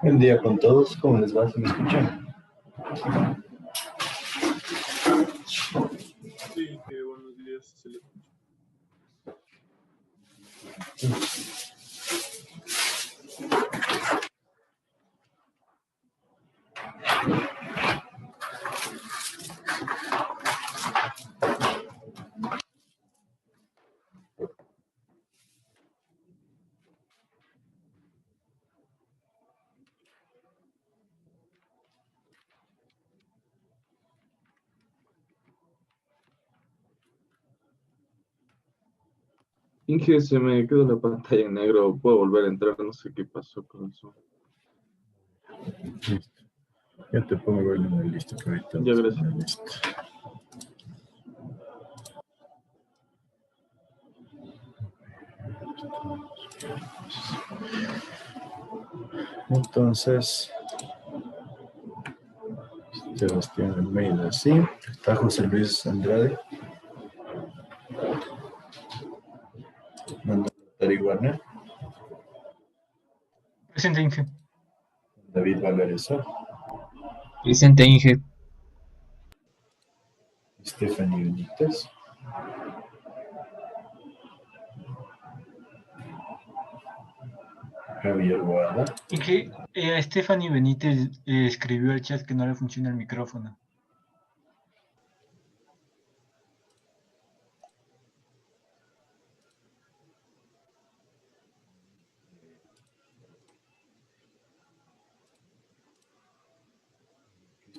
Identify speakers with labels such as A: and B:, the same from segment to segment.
A: Buen día con todos, ¿cómo les va? ¿Se me escuchan?
B: Sí, buenos días, se le escucha.
C: Inge, se me quedó la pantalla en negro. Puedo volver a entrar, no sé qué pasó con eso.
A: Listo. Ya te pongo en la lista que ahorita
C: Ya,
A: vamos a
C: gracias.
A: poner listo. Entonces, Sebastián Almeida, sí. Está José Luis Andrade. Manuel Tariguana.
D: Presente, Inge.
A: David Valareso.
D: Presente, Inge.
A: Stephanie Benítez. Javier Boada.
D: Inge, Stephanie Benítez escribió al chat que no le funciona el micrófono.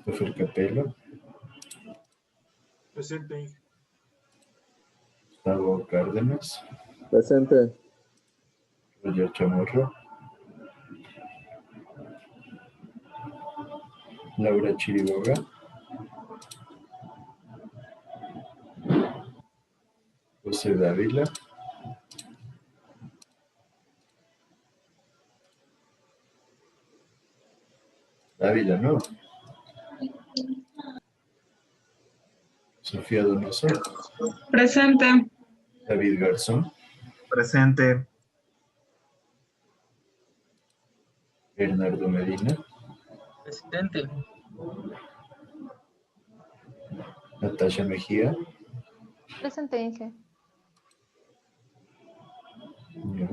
A: Christopher Capello.
B: Presente, Inge.
A: Gustavo Cárdenas.
E: Presente.
A: Roger Chamorro. Laura Chiriboga. José Dávila. Dávila, ¿no? Sofía Donoso.
F: Presente.
A: David Garzón.
E: Presente.
A: Bernardo Medina.
D: Presente.
A: Natasha Mejía.
G: Presente, Inge.
A: Ya.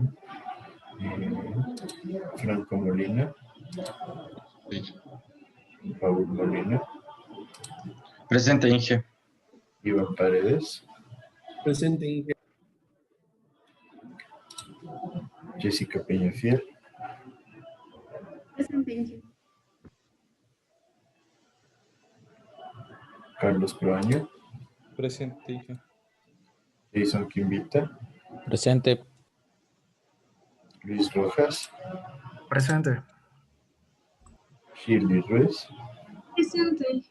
A: Franco Molina. Paul Molina.
D: Presente, Inge.
A: Iván Paredes.
E: Presente, Inge.
A: Jessica Peñafiel.
F: Presente, Inge.
A: Carlos Proaño.
B: Presente, Inge.
A: Jason Quimbita.
H: Presente.
A: Luis Rojas.
E: Presente.
A: Shirley Ruiz.
F: Presente.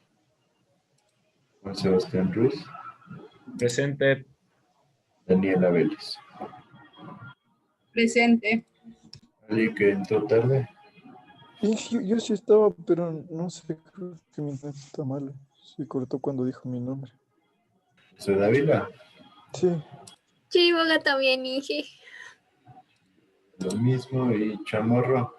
A: Juan Sebastián Ruiz.
E: Presente.
A: Daniela Vélez.
F: Presente.
A: ¿Alguien que entró tarde?
I: Yo sí estaba, pero no sé, creo que mi internet está mal. Se cortó cuando dijo mi nombre.
A: José Dávila.
I: Sí,
F: Chiriboga también, Inge.
A: Lo mismo. Y Chamorro.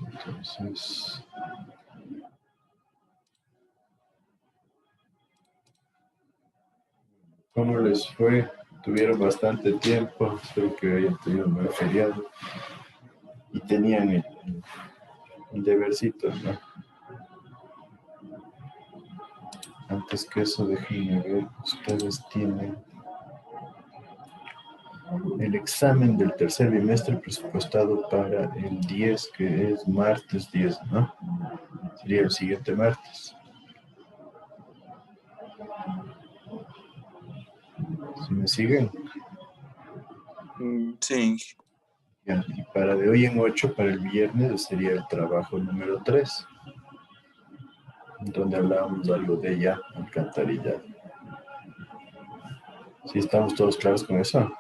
A: Entonces, ¿cómo les fue? Tuvieron bastante tiempo, espero que hayan tenido un buen feriado y tenían el debercito, ¿no? Antes que eso, déjenme ver, ustedes tienen el examen del tercer bimestre presupuestado para el 10, que es martes 10, ¿no? Sería el siguiente martes. ¿Sí me siguen?
B: Sí, Inge.
A: Ya, y para de hoy en 8, para el viernes, sería el trabajo número 3, donde hablábamos algo de ya, alcantarillado. ¿Sí estamos todos claros con eso?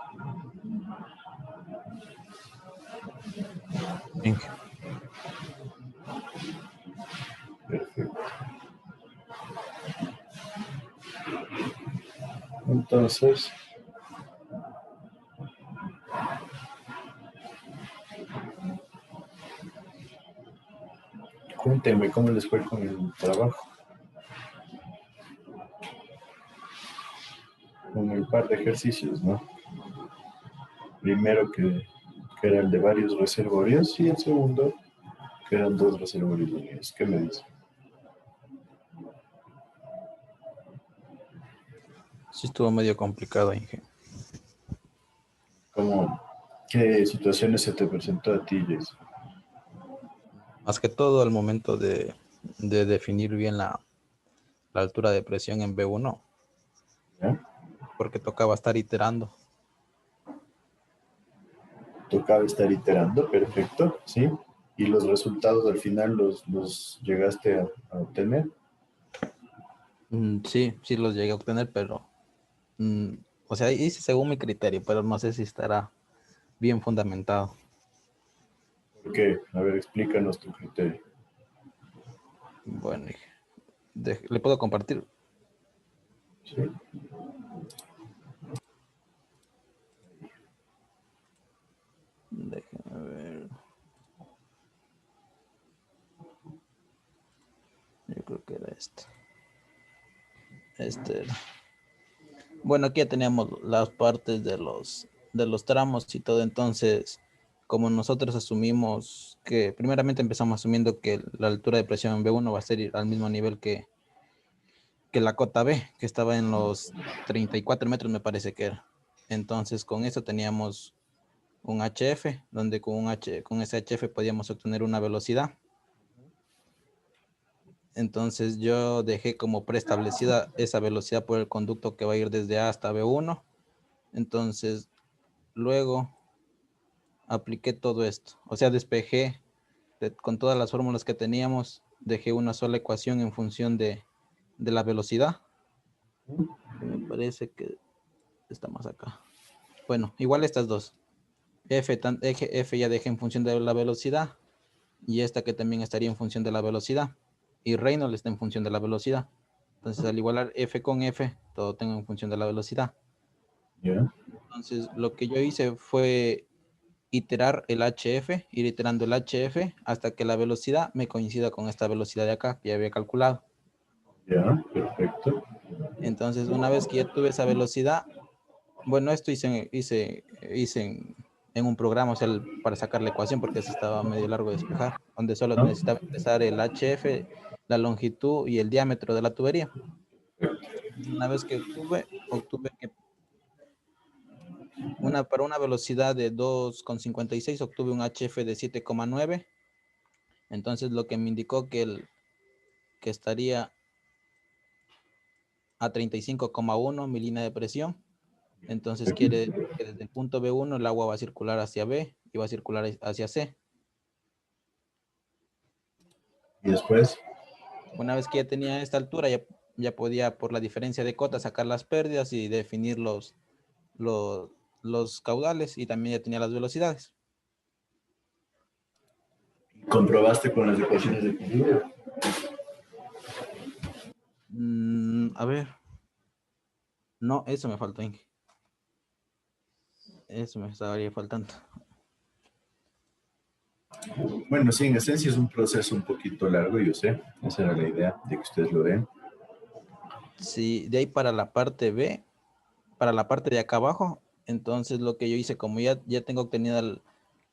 H: Inge.
A: Perfecto. Entonces, cuéntenme cómo les fue con el trabajo, con el par de ejercicios, ¿no? Primero que era el de varios reservorios y el segundo que eran 2 reservorios unidos. ¿Qué me dice?
H: Sí estuvo medio complicado, Inge.
A: ¿Qué situaciones se te presentó a ti, Jason?
H: Más que todo al momento de definir bien la altura de presión en B1,
A: ¿Ya?
H: porque tocaba estar iterando.
A: Tocaba estar iterando, perfecto, ¿sí? ¿Y los resultados al final los llegaste a obtener?
H: Sí, sí los llegué a obtener, pero o sea, hice según mi criterio, pero no sé si estará bien fundamentado.
A: ¿Por qué? A ver, explícanos tu criterio.
H: Bueno, ¿le puedo compartir?
A: ¿Sí?
H: Déjenme ver. Yo creo que era este. Este era. Bueno, aquí ya teníamos las partes de los tramos y todo, entonces, como nosotros asumimos que, primeramente empezamos asumiendo que la altura de presión en B1 va a ser al mismo nivel que la cota B, que estaba en los 34 metros, me parece que era. Entonces, con eso teníamos un HF, donde con ese HF podíamos obtener una velocidad. Entonces, yo dejé como preestablecida esa velocidad por el conducto que va a ir desde A hasta B1. Entonces, luego apliqué todo esto. O sea, despejé con todas las fórmulas que teníamos, dejé una sola ecuación en función de la velocidad. Me parece que está más acá. Bueno, igual estas dos. F ya dejé en función de la velocidad y esta que también estaría en función de la velocidad. Y Reynolds está en función de la velocidad. Entonces, al igualar F con F, todo tengo en función de la velocidad.
A: ¿Ya?
H: Entonces, lo que yo hice fue iterar el HF, ir iterando el HF hasta que la velocidad me coincida con esta velocidad de acá que ya había calculado.
A: ¿Ya? Perfecto.
H: Entonces, una vez que ya tuve esa velocidad, bueno, esto hice en un programa, o sea, para sacar la ecuación, porque eso estaba medio largo de despejar, donde solo
A: ¿Ah?
H: necesitaba ingresar el HF, la longitud y el diámetro de la tubería. Una vez que obtuve que para una velocidad de 2,56 obtuve un HF de 7,9. Entonces lo que me indicó que estaría a 35,1 milímetros de presión. Entonces quiere decir que desde el punto B1 el agua va a circular hacia B y va a circular hacia C.
A: ¿Y después?
H: Una vez que ya tenía esta altura, ya podía por la diferencia de cota sacar las pérdidas y definir los caudales, y también ya tenía las velocidades.
A: ¿Comprobaste con las ecuaciones de equilibrio?
H: A ver. No, eso me faltó, Inge. Eso me estaría faltando.
A: Bueno, sí, en esencia es un proceso un poquito largo, yo sé. Esa era la idea de que ustedes lo vean.
H: Sí, de ahí para la parte B, para la parte de acá abajo, entonces lo que yo hice, como ya tengo obtenida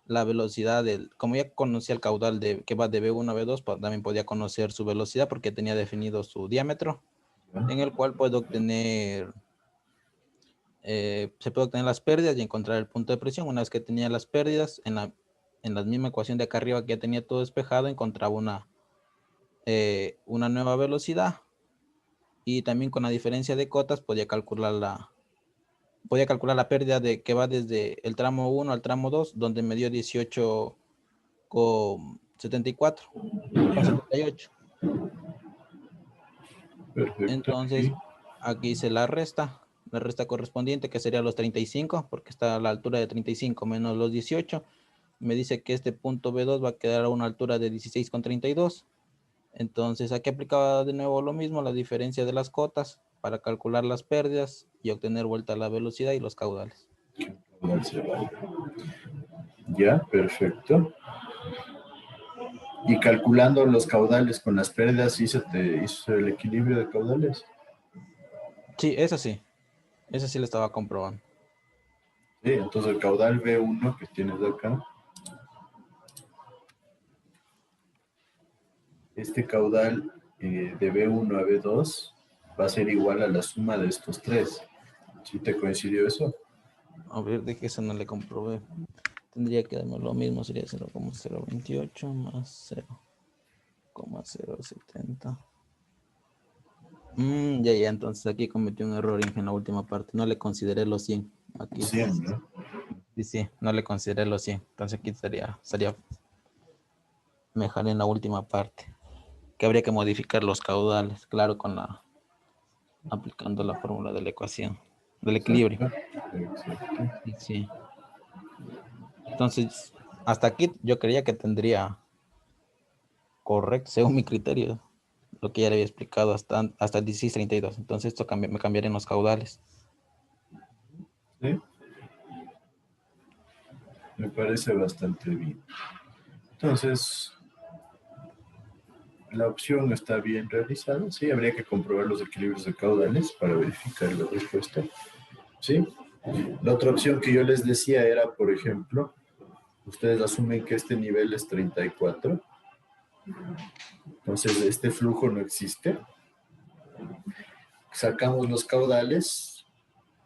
H: la velocidad como ya conocía el caudal que va de B1 a B2, también podía conocer su velocidad porque tenía definido su diámetro, en el cual puedo obtener, se puede obtener las pérdidas y encontrar el punto de presión. Una vez que tenía las pérdidas, en la misma ecuación de acá arriba que ya tenía todo despejado, encontraba una nueva velocidad, y también con la diferencia de cotas podía calcular la pérdida que va desde el tramo 1 al tramo 2, donde me dio 18,74, con 78.
A: Perfecto.
H: Entonces, aquí hice la resta correspondiente, que sería los 35, porque está a la altura de 35 menos los 18, me dice que este punto B2 va a quedar a una altura de 16,32. Entonces aquí aplicaba de nuevo lo mismo, la diferencia de las cotas para calcular las pérdidas y obtener vuelta a la velocidad y los caudales.
A: Caudal se vale. Ya, perfecto. Y calculando los caudales con las pérdidas, hizo el equilibrio de caudales.
H: Sí, eso sí. Eso sí lo estaba comprobando.
A: Sí, entonces el caudal B1 que tienes acá, este caudal de B1 a B2 va a ser igual a la suma de estos tres. ¿Sí te coincidió eso?
H: A ver, de que eso no le comprobé. Tendría que darme lo mismo, sería 0,028 más 0,070. Ya, entonces aquí cometí un error en la última parte. No le consideré los 100. Aquí.
A: 100, ¿no?
H: Sí, no le consideré los 100. Entonces aquí sería mejor en la última parte. Que habría que modificar los caudales, claro, aplicando la fórmula de la ecuación, del equilibrio.
A: Exacto.
H: Sí. Entonces, hasta aquí yo creía que tendría correcto, según mi criterio, lo que ya le había explicado hasta 1632. Entonces esto me cambiaría en los caudales.
A: ¿Sí? Me parece bastante bien. Entonces, la opción está bien realizada. Sí, habría que comprobar los equilibrios de caudales para verificar la respuesta. Sí. La otra opción que yo les decía era, por ejemplo, ustedes asumen que este nivel es 34. Entonces, este flujo no existe. Sacamos los caudales,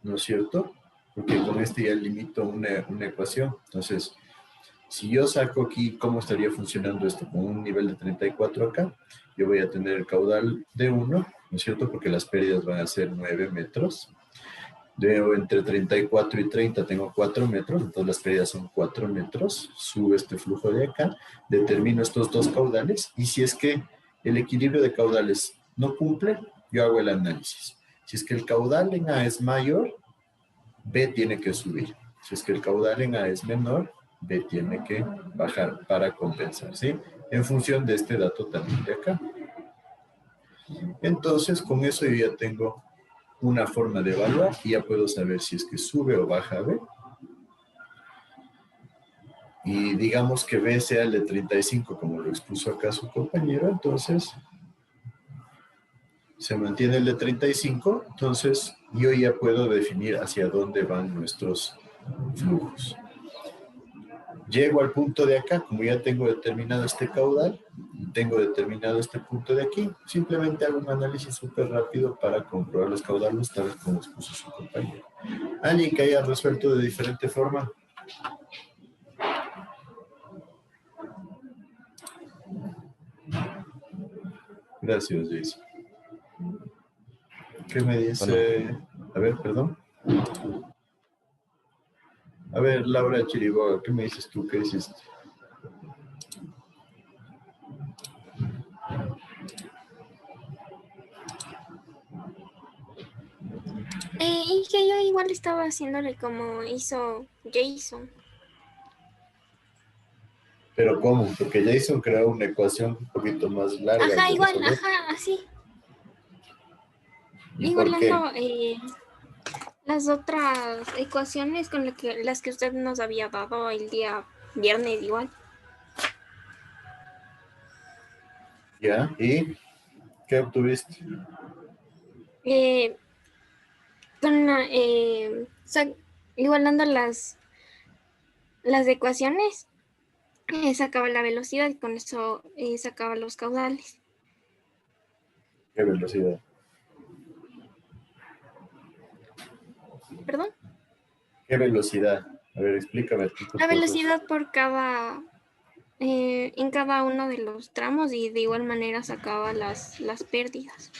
A: ¿no es cierto? Porque con este ya limito una ecuación. Entonces, si yo saco aquí cómo estaría funcionando esto con un nivel de 34 acá, yo voy a tener el caudal de 1, ¿no es cierto? Porque las pérdidas van a ser 9 metros. Entre 34 y 30 tengo 4 metros, entonces las pérdidas son 4 metros. Subo este flujo de acá, determino estos dos caudales y si es que el equilibrio de caudales no cumple, yo hago el análisis. Si es que el caudal en A es mayor, B tiene que subir. Si es que el caudal en A es menor, B tiene que bajar para compensar, ¿sí? En función de este dato también de acá. Entonces, con eso yo ya tengo una forma de evaluar y ya puedo saber si es que sube o baja B. Y digamos que B sea el de 35, como lo expuso acá su compañero, entonces se mantiene el de 35, entonces yo ya puedo definir hacia dónde van nuestros flujos. Llego al punto de acá, como ya tengo determinado este caudal, tengo determinado este punto de aquí, simplemente hago un análisis súper rápido para comprobar los caudales, tal vez como expuso su compañero. ¿Alguien que haya resuelto de diferente forma? Gracias, Jason. ¿Qué me dice?
H: Bueno.
A: A ver, perdón. A ver, Laura Chiriboga, ¿qué me dices tú? ¿Qué hiciste?
F: Y que yo igual estaba haciéndole como hizo Jason.
A: ¿Pero cómo? Porque Jason creó una ecuación un poquito más larga.
F: Ajá,
A: de
F: igual,
A: resolver.
F: ajá, así.
A: ¿Y por qué?
F: Igualando las otras ecuaciones con las que usted nos había dado el día viernes igual.
A: ¿Ya? ¿Y qué obtuviste?
F: Con igualando las ecuaciones, sacaba la velocidad y con eso sacaba los caudales.
A: ¿Qué velocidad?
F: ¿Perdón?
A: ¿Qué velocidad? A ver, explícame tú tu
F: La
A: proceso.
F: velocidad por en cada uno de los tramos y de igual manera sacaba las pérdidas.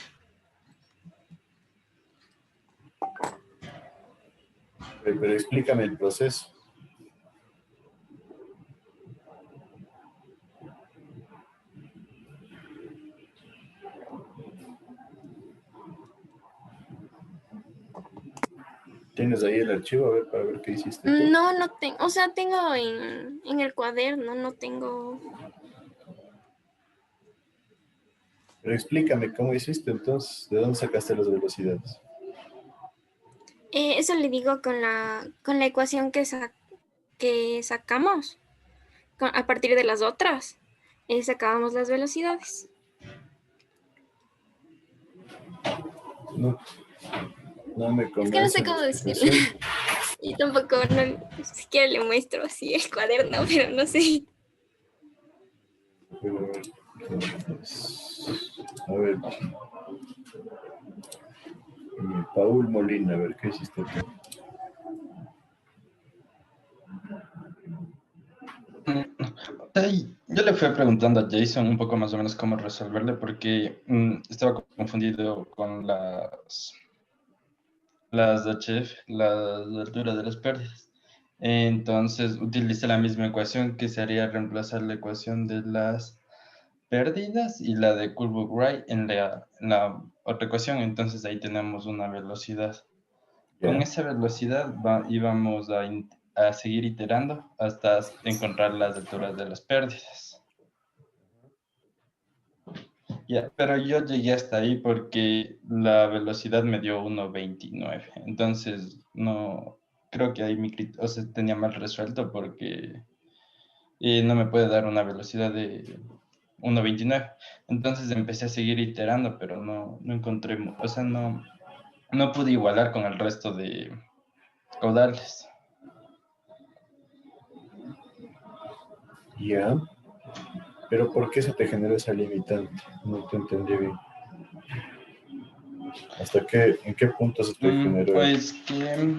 A: Pero explícame el proceso. ¿Tienes ahí el archivo? A ver, para ver qué hiciste tú.
F: No tengo, o sea, tengo en el cuaderno, no tengo.
A: Pero explícame, ¿cómo hiciste entonces? ¿De dónde sacaste las velocidades?
F: Eso le digo con la ecuación que sacamos. A partir de las otras, sacábamos las velocidades.
A: No me
F: Es que no
A: convence
F: sé
A: la
F: cómo
A: explicación.
F: decirlo. Y tampoco, no siquiera le muestro así el cuaderno, pero no sé.
A: Pero, a ver. Paul Molina, a ver, ¿qué hiciste tú?
J: Yo le fui preguntando a Jason un poco más o menos cómo resolverle porque estaba confundido con las HF, la altura de las pérdidas. Entonces utilicé la misma ecuación que sería reemplazar la ecuación de las pérdidas y la de Coolbook-Wright en la otra ecuación. Entonces ahí tenemos una velocidad. Con esa velocidad íbamos a seguir iterando hasta encontrar las alturas de las pérdidas. Pero yo llegué hasta ahí porque la velocidad me dio 1.29. Entonces, no creo que ahí tenía mal resuelto porque no me puede dar una velocidad de 1.29. Entonces empecé a seguir iterando, pero no encontré, o sea, no pude igualar con el resto de caudales.
A: Ya. Pero ¿por qué se te generó esa limitante? No te entendí bien. ¿En qué punto se te generó?
J: Pues que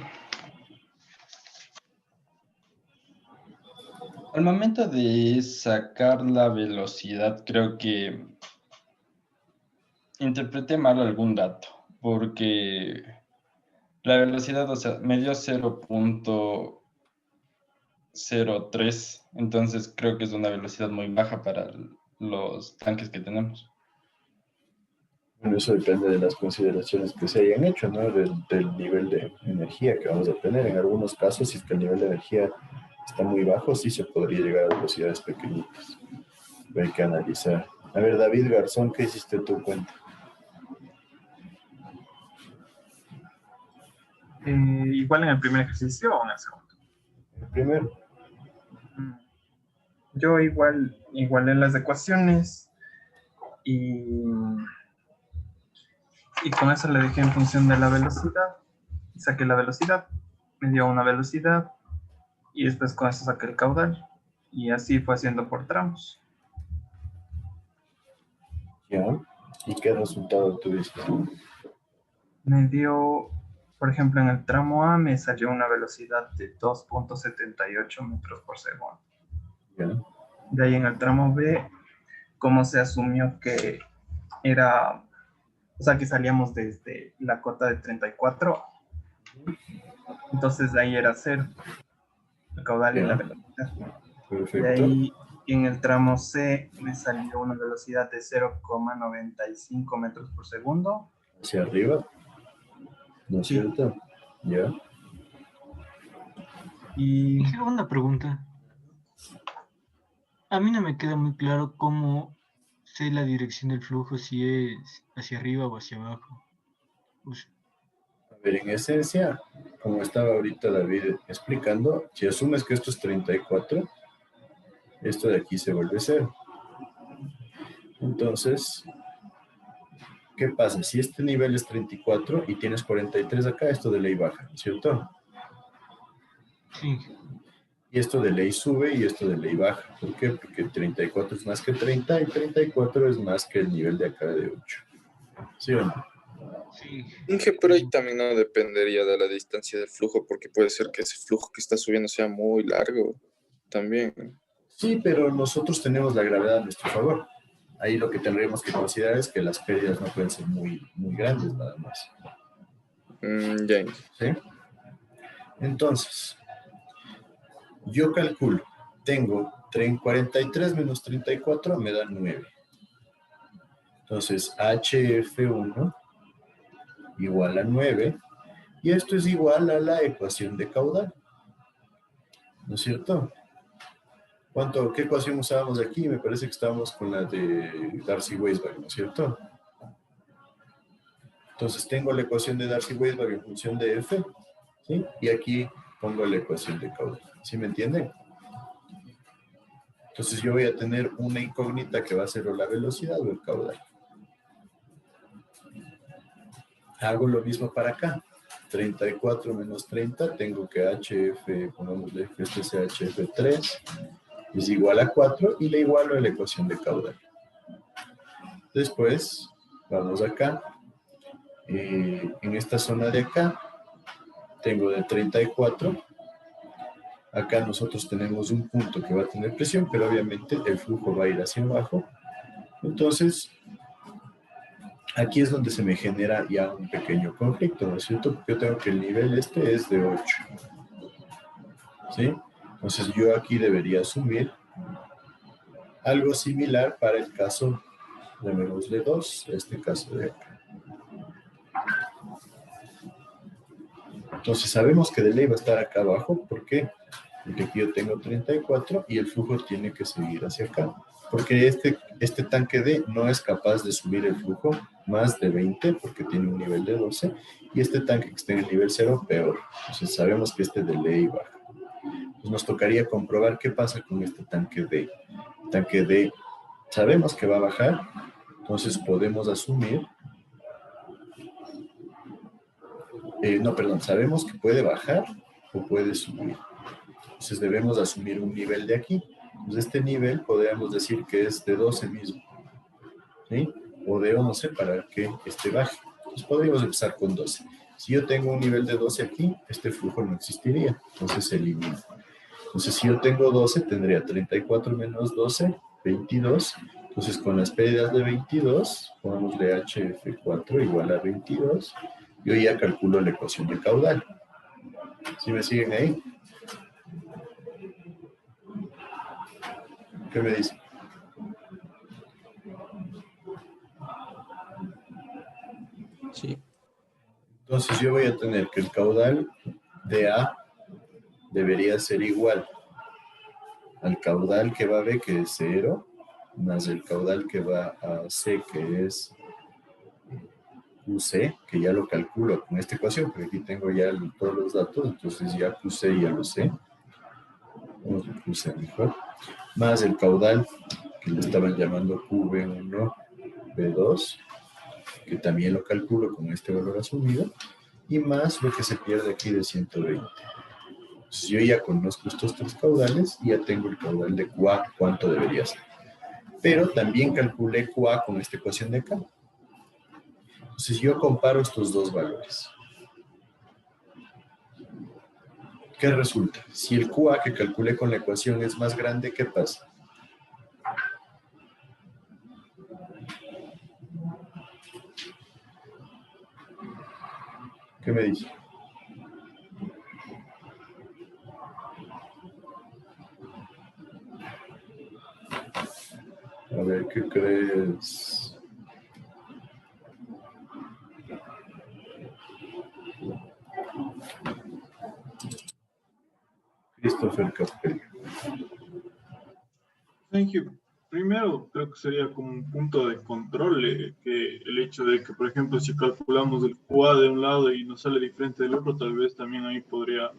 J: al momento de sacar la velocidad, creo que interpreté mal algún dato, porque la velocidad, o sea, me dio 0.03, entonces creo que es una velocidad muy baja para los tanques que tenemos.
A: Bueno, eso depende de las consideraciones que se hayan hecho, ¿no? Del nivel de energía que vamos a tener. En algunos casos, si es que el nivel de energía está muy bajo, sí se podría llegar a velocidades pequeñitas. Hay que analizar. A ver, David Garzón, ¿qué hiciste tu cuenta?
E: Igual en el primer ejercicio o en el segundo.
A: El primero.
E: Yo igualé las ecuaciones y con eso le dejé en función de la velocidad. Saqué la velocidad, me dio una velocidad y después con eso saqué el caudal. Y así fue haciendo por tramos.
A: ¿Ya? ¿Y qué resultado tuviste?
E: Me dio, por ejemplo, en el tramo A me salió una velocidad de 2.78 metros por segundo.
A: ¿Ya?
E: De ahí en el tramo B, como se asumió que era, o sea, que salíamos desde la cota de 34, entonces de ahí era 0, el caudal y la velocidad.
A: Perfecto.
E: De ahí en el tramo C me salió una velocidad de 0.95 metros por segundo.
A: Hacia arriba, ¿no es cierto? ¿Ya?
D: Y una pregunta. A mí no me queda muy claro cómo sé la dirección del flujo, si es hacia arriba o hacia abajo.
A: A ver, en esencia, como estaba ahorita David explicando, si asumes que esto es 34, esto de aquí se vuelve 0. Entonces, ¿qué pasa? Si este nivel es 34 y tienes 43 acá, esto de ley baja, ¿no es cierto?
D: Sí.
A: Y esto de ley sube y esto de ley baja. ¿Por qué? Porque 34 es más que 30 y 34 es más que el nivel de acá de 8. ¿Sí o no?
D: Sí.
B: Inge, pero ahí también no dependería de la distancia del flujo, porque puede ser que ese flujo que está subiendo sea muy largo también.
A: Sí, pero nosotros tenemos la gravedad a nuestro favor. Ahí lo que tendríamos que considerar es que las pérdidas no pueden ser muy grandes nada más.
B: Ya.
A: ¿Sí? Entonces, yo calculo, tengo 43 menos 34 me da 9. Entonces, HF1 igual a 9 Y esto es igual a la ecuación de caudal, ¿no es cierto? ¿Qué ecuación usábamos aquí? Me parece que estábamos con la de Darcy-Weisbach, ¿no es cierto? Entonces tengo la ecuación de Darcy-Weisbach en función de F, ¿sí? Y aquí pongo la ecuación de caudal, ¿sí me entienden? Entonces yo voy a tener una incógnita que va a ser o la velocidad o el caudal. Hago lo mismo para acá. 34 menos 30, tengo que HF, pongámosle que este sea HF3, es igual a 4 y le igualo a la ecuación de caudal. Después, vamos acá. En esta zona de acá, tengo de 34. Acá nosotros tenemos un punto que va a tener presión, pero obviamente el flujo va a ir hacia abajo. Entonces, aquí es donde se me genera ya un pequeño conflicto, ¿no es cierto? Porque yo tengo que el nivel este es de 8. ¿Sí? Entonces yo aquí debería asumir algo similar para el caso, llamémosle 2, este caso de acá. Entonces sabemos que de ley va a estar acá abajo, ¿por qué? Porque aquí yo tengo 34 y el flujo tiene que seguir hacia acá. Porque este tanque D no es capaz de subir el flujo más de 20 porque tiene un nivel de 12 y este tanque que está en el nivel 0 peor. Entonces sabemos que este de ley baja. Pues nos tocaría comprobar qué pasa con este tanque D. El tanque D sabemos que va a bajar, entonces podemos asumir... sabemos que puede bajar o puede subir. Entonces debemos asumir un nivel de aquí. Entonces este nivel podríamos decir que es de 12 mismo. ¿Sí? O de 11 para que este baje. Entonces podríamos empezar con 12. Si yo tengo un nivel de 12 aquí, este flujo no existiría. Entonces se elimina. Entonces si yo tengo 12, tendría 34 menos 12, 22. Entonces con las pérdidas de 22, pongámosle HF4 igual a 22. Yo ya calculo la ecuación de caudal. ¿Sí me siguen ahí? ¿Qué me dicen?
H: Sí.
A: Entonces yo voy a tener que el caudal de A debería ser igual al caudal que va a B, que es 0, más el caudal que va a C, que es QC, que ya lo calculo con esta ecuación, porque aquí tengo ya todos los datos, entonces ya QC ya lo sé. Vamos a QC mejor. Más el caudal, que le estaban llamando QB1, B2, que también lo calculo con este valor asumido, y más lo que se pierde aquí de 120. Entonces yo ya conozco estos tres caudales y ya tengo el caudal de QA, cuánto debería ser. Pero también calculé QA con esta ecuación de acá. Entonces yo comparo estos dos valores. ¿Qué resulta? Si el QA que calculé con la ecuación es más grande, ¿qué pasa? ¿Qué me dice? A ver, ¿qué crees? Christopher Capello.
K: Thank you. Primero, creo que sería como un punto de control, que el hecho de que, por ejemplo, si calculamos el QA de un lado y nos sale diferente del otro, tal vez también ahí podría...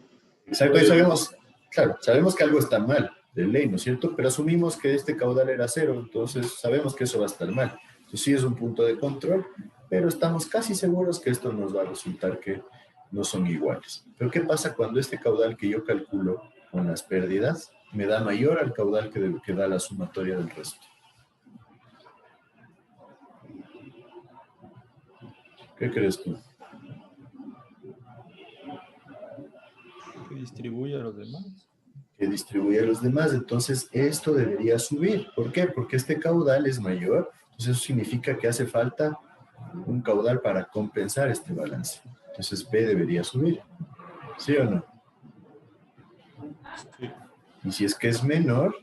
A: Exacto, ahí sabemos, claro, sabemos que algo está mal de ley, ¿no es cierto? Pero asumimos que este caudal era 0, entonces sabemos que eso va a estar mal. Entonces sí es un punto de control, pero estamos casi seguros que esto nos va a resultar que no son iguales. Pero ¿qué pasa cuando este caudal que yo calculo con las pérdidas me da mayor al caudal que da la sumatoria del resto? ¿Qué crees tú?
L: Que distribuye a los demás.
A: Que distribuye a los demás, entonces esto debería subir. ¿Por qué? Porque este caudal es mayor, entonces eso significa que hace falta un caudal para compensar este balance. Entonces B debería subir. ¿Sí o no?
K: Sí.
A: Y si es que es menor,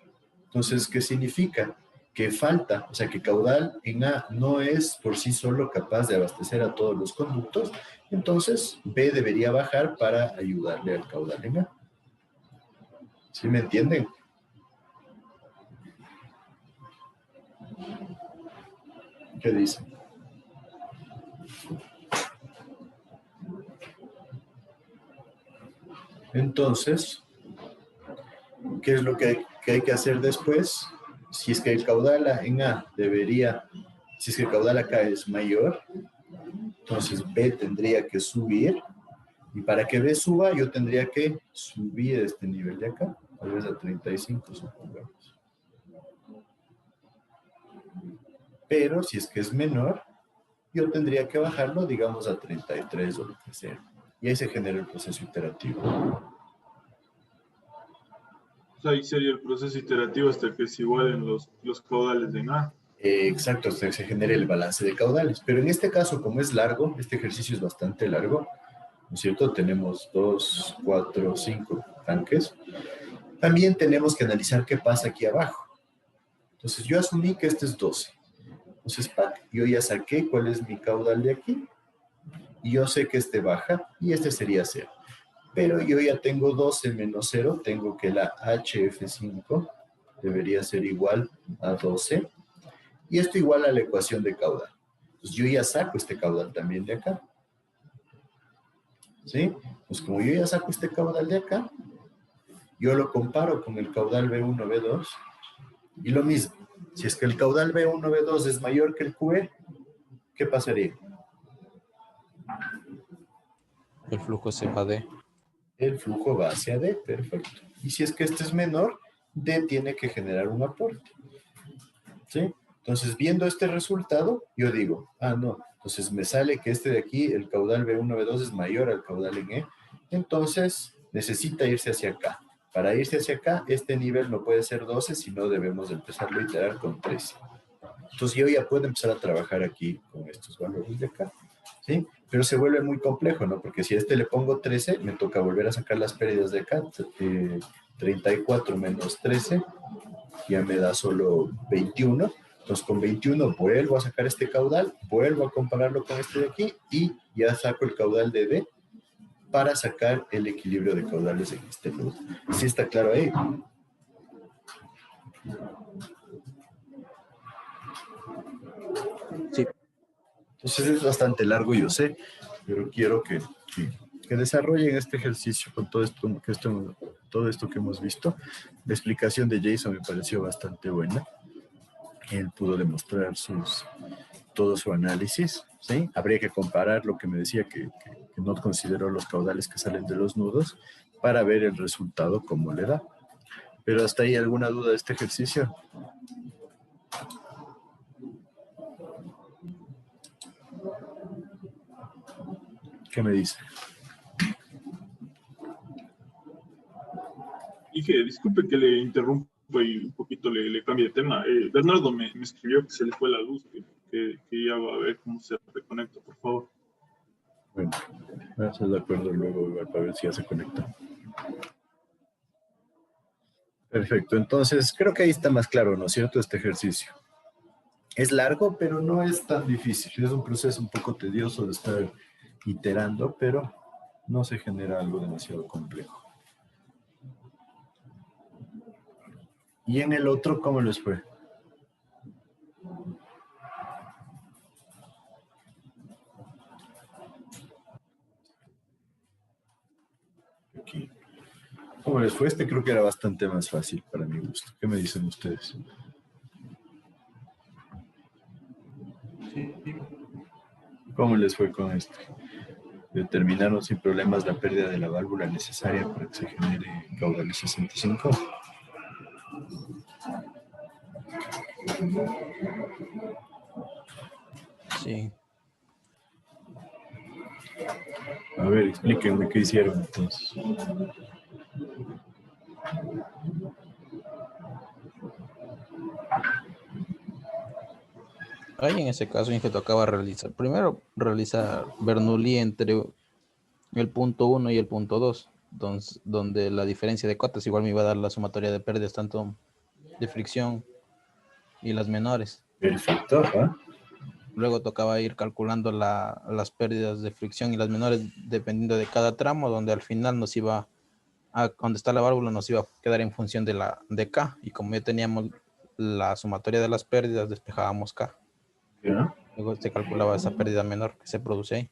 A: entonces ¿qué significa? que falta, o sea, que caudal en A no es por sí solo capaz de abastecer a todos los conductos, entonces B debería bajar para ayudarle al caudal en A. ¿Sí me entienden? ¿Qué dicen? Entonces, ¿qué es lo que hay que hacer después? Si es que el caudal en A debería, si es que el caudal acá es mayor, entonces B tendría que subir, y para que B suba yo tendría que subir este nivel de acá, tal vez a 35 supongamos. Pero si es que es menor, yo tendría que bajarlo, digamos, a 33 o lo que sea. Y ahí se genera el proceso iterativo.
K: O sea, ahí sería el proceso iterativo hasta que se igualen los caudales en A.
A: Exacto, hasta que se genere el balance de caudales. Pero en este caso, como es largo, este ejercicio es bastante largo, ¿no es cierto? Tenemos 2, 4, 5 tanques. También tenemos que analizar qué pasa aquí abajo. Entonces, yo asumí que este es 12. Entonces, yo ya saqué cuál es mi caudal de aquí. Y yo sé que este baja y este sería 0. Pero yo ya tengo 12 menos 0. Tengo que la HF5 debería ser igual a 12. Y esto igual a la ecuación de caudal. Entonces, yo ya saco este caudal también de acá. ¿Sí? Pues como yo ya saco este caudal de acá, yo lo comparo con el caudal B1, B2. Y lo mismo. Si es que el caudal B1, B2 es mayor que el QE, ¿qué pasaría?
H: El flujo se va a D.
A: El flujo va hacia D, perfecto. Y si es que este es menor, D tiene que generar un aporte. ¿Sí? Entonces, viendo este resultado, yo digo, no, entonces me sale que este de aquí, el caudal B1, B2 es mayor al caudal en E, entonces necesita irse hacia acá. Para irse hacia acá, este nivel no puede ser 12, sino debemos empezarlo a iterar con 13. Entonces yo ya puedo empezar a trabajar aquí con estos valores de acá, ¿sí? Pero se vuelve muy complejo, ¿no? Porque si a este le pongo 13, me toca volver a sacar las pérdidas de acá. 34 menos 13, ya me da solo 21. Entonces con 21 vuelvo a sacar este caudal, vuelvo a compararlo con este de aquí y ya saco el caudal de D para sacar el equilibrio de caudales en este nudo. ¿Sí está claro ahí?
H: Sí.
A: Entonces es bastante largo, yo sé, pero quiero que desarrollen este ejercicio con todo esto que hemos visto. La explicación de Jason me pareció bastante buena. Él pudo demostrar todo su análisis, ¿sí? Habría que comparar lo que me decía que no consideró los caudales que salen de los nudos para ver el resultado, cómo le da. Pero hasta ahí, ¿alguna duda de este ejercicio? ¿Qué me dice?
K: Dije, disculpe que le interrumpa y un poquito le cambie de tema. Bernardo me escribió que se le fue la luz, que ya va a ver cómo se reconecta, por favor.
A: Bueno, gracias, de acuerdo, luego igual para ver si ya se conecta. Perfecto, entonces creo que ahí está más claro, ¿no es cierto?, este ejercicio. Es largo, pero no es tan difícil. Es un proceso un poco tedioso de estar iterando, pero no se genera algo demasiado complejo. ¿Y en el otro cómo les fue? Aquí. ¿Cómo les fue? Este creo que era bastante más fácil para mi gusto. ¿Qué me dicen ustedes?
L: Sí.
A: ¿Cómo les fue con este? ¿Determinaron sin problemas la pérdida de la válvula necesaria para que se genere caudales 65?
H: Sí.
A: A ver, explíquenme qué hicieron entonces.
H: Ahí en ese caso, Inge tocaba realizar. Primero, realizar Bernoulli entre el punto 1 y el punto 2, donde la diferencia de cotas igual me iba a dar la sumatoria de pérdidas tanto de fricción y las menores.
A: Perfecto, ajá.
H: Luego tocaba ir calculando las pérdidas de fricción y las menores dependiendo de cada tramo, donde al final nos iba a donde está la válvula nos iba a quedar en función de la de K, y como ya teníamos la sumatoria de las pérdidas, despejábamos K.
A: Ya.
H: Luego se calculaba esa pérdida menor que se produce ahí.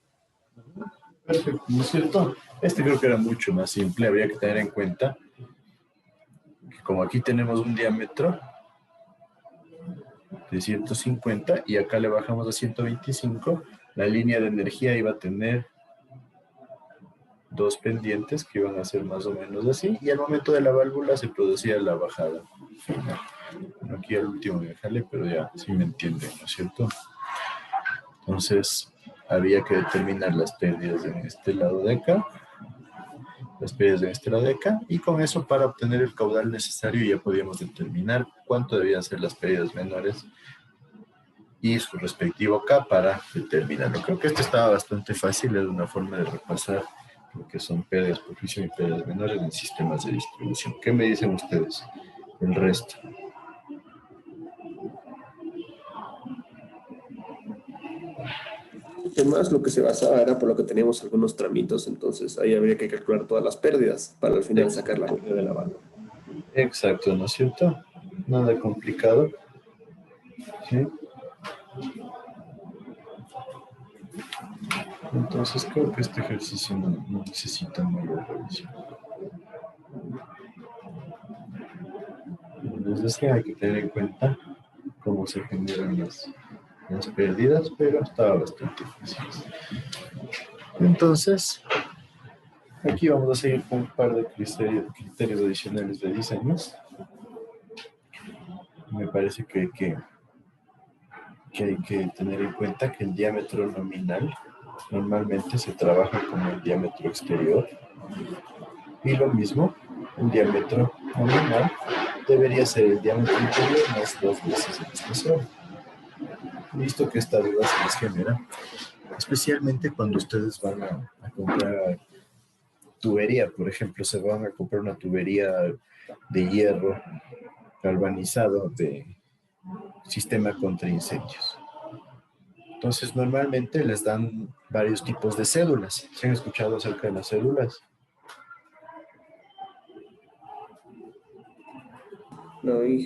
A: Perfecto, ¿no es cierto? Este creo que era mucho más simple. Habría que tener en cuenta que como aquí tenemos un diámetro de 150 y acá le bajamos a 125, la línea de energía iba a tener dos pendientes que iban a ser más o menos así, y al momento de la válvula se producía la bajada final. Bueno, aquí al último me jalé, pero ya sí me entienden, ¿no es cierto? Entonces había que determinar las pérdidas en este lado de acá, las pérdidas en este lado de acá, y con eso, para obtener el caudal necesario, ya podíamos determinar cuánto debían ser las pérdidas menores y su respectivo K para determinarlo. Creo que esto estaba bastante fácil, es una forma de repasar lo que son pérdidas por fricción y pérdidas menores en sistemas de distribución. ¿Qué me dicen ustedes? El resto.
M: Además, lo que se basaba era por lo que teníamos algunos tramitos, entonces ahí habría que calcular todas las pérdidas para al final sacar la medida de la válvula.
A: Exacto, ¿no es cierto? Nada complicado. ¿Sí? Entonces creo que este ejercicio no necesita mayor revisión. Les decía, hay que tener en cuenta cómo se generan las pérdidas, pero estaba bastante fácil. Entonces, aquí vamos a seguir con un par de criterios adicionales de diseños. Me parece que hay que tener en cuenta que el diámetro nominal normalmente se trabaja como el diámetro exterior, y lo mismo, el diámetro nominal debería ser el diámetro interior más 2 veces el espesor. Visto que esta duda se les genera, especialmente cuando ustedes van a comprar tubería. Por ejemplo, se van a comprar una tubería de hierro galvanizado de sistema contra incendios. Entonces, normalmente les dan varios tipos de cédulas. ¿Se han escuchado acerca de las cédulas?
M: No, y...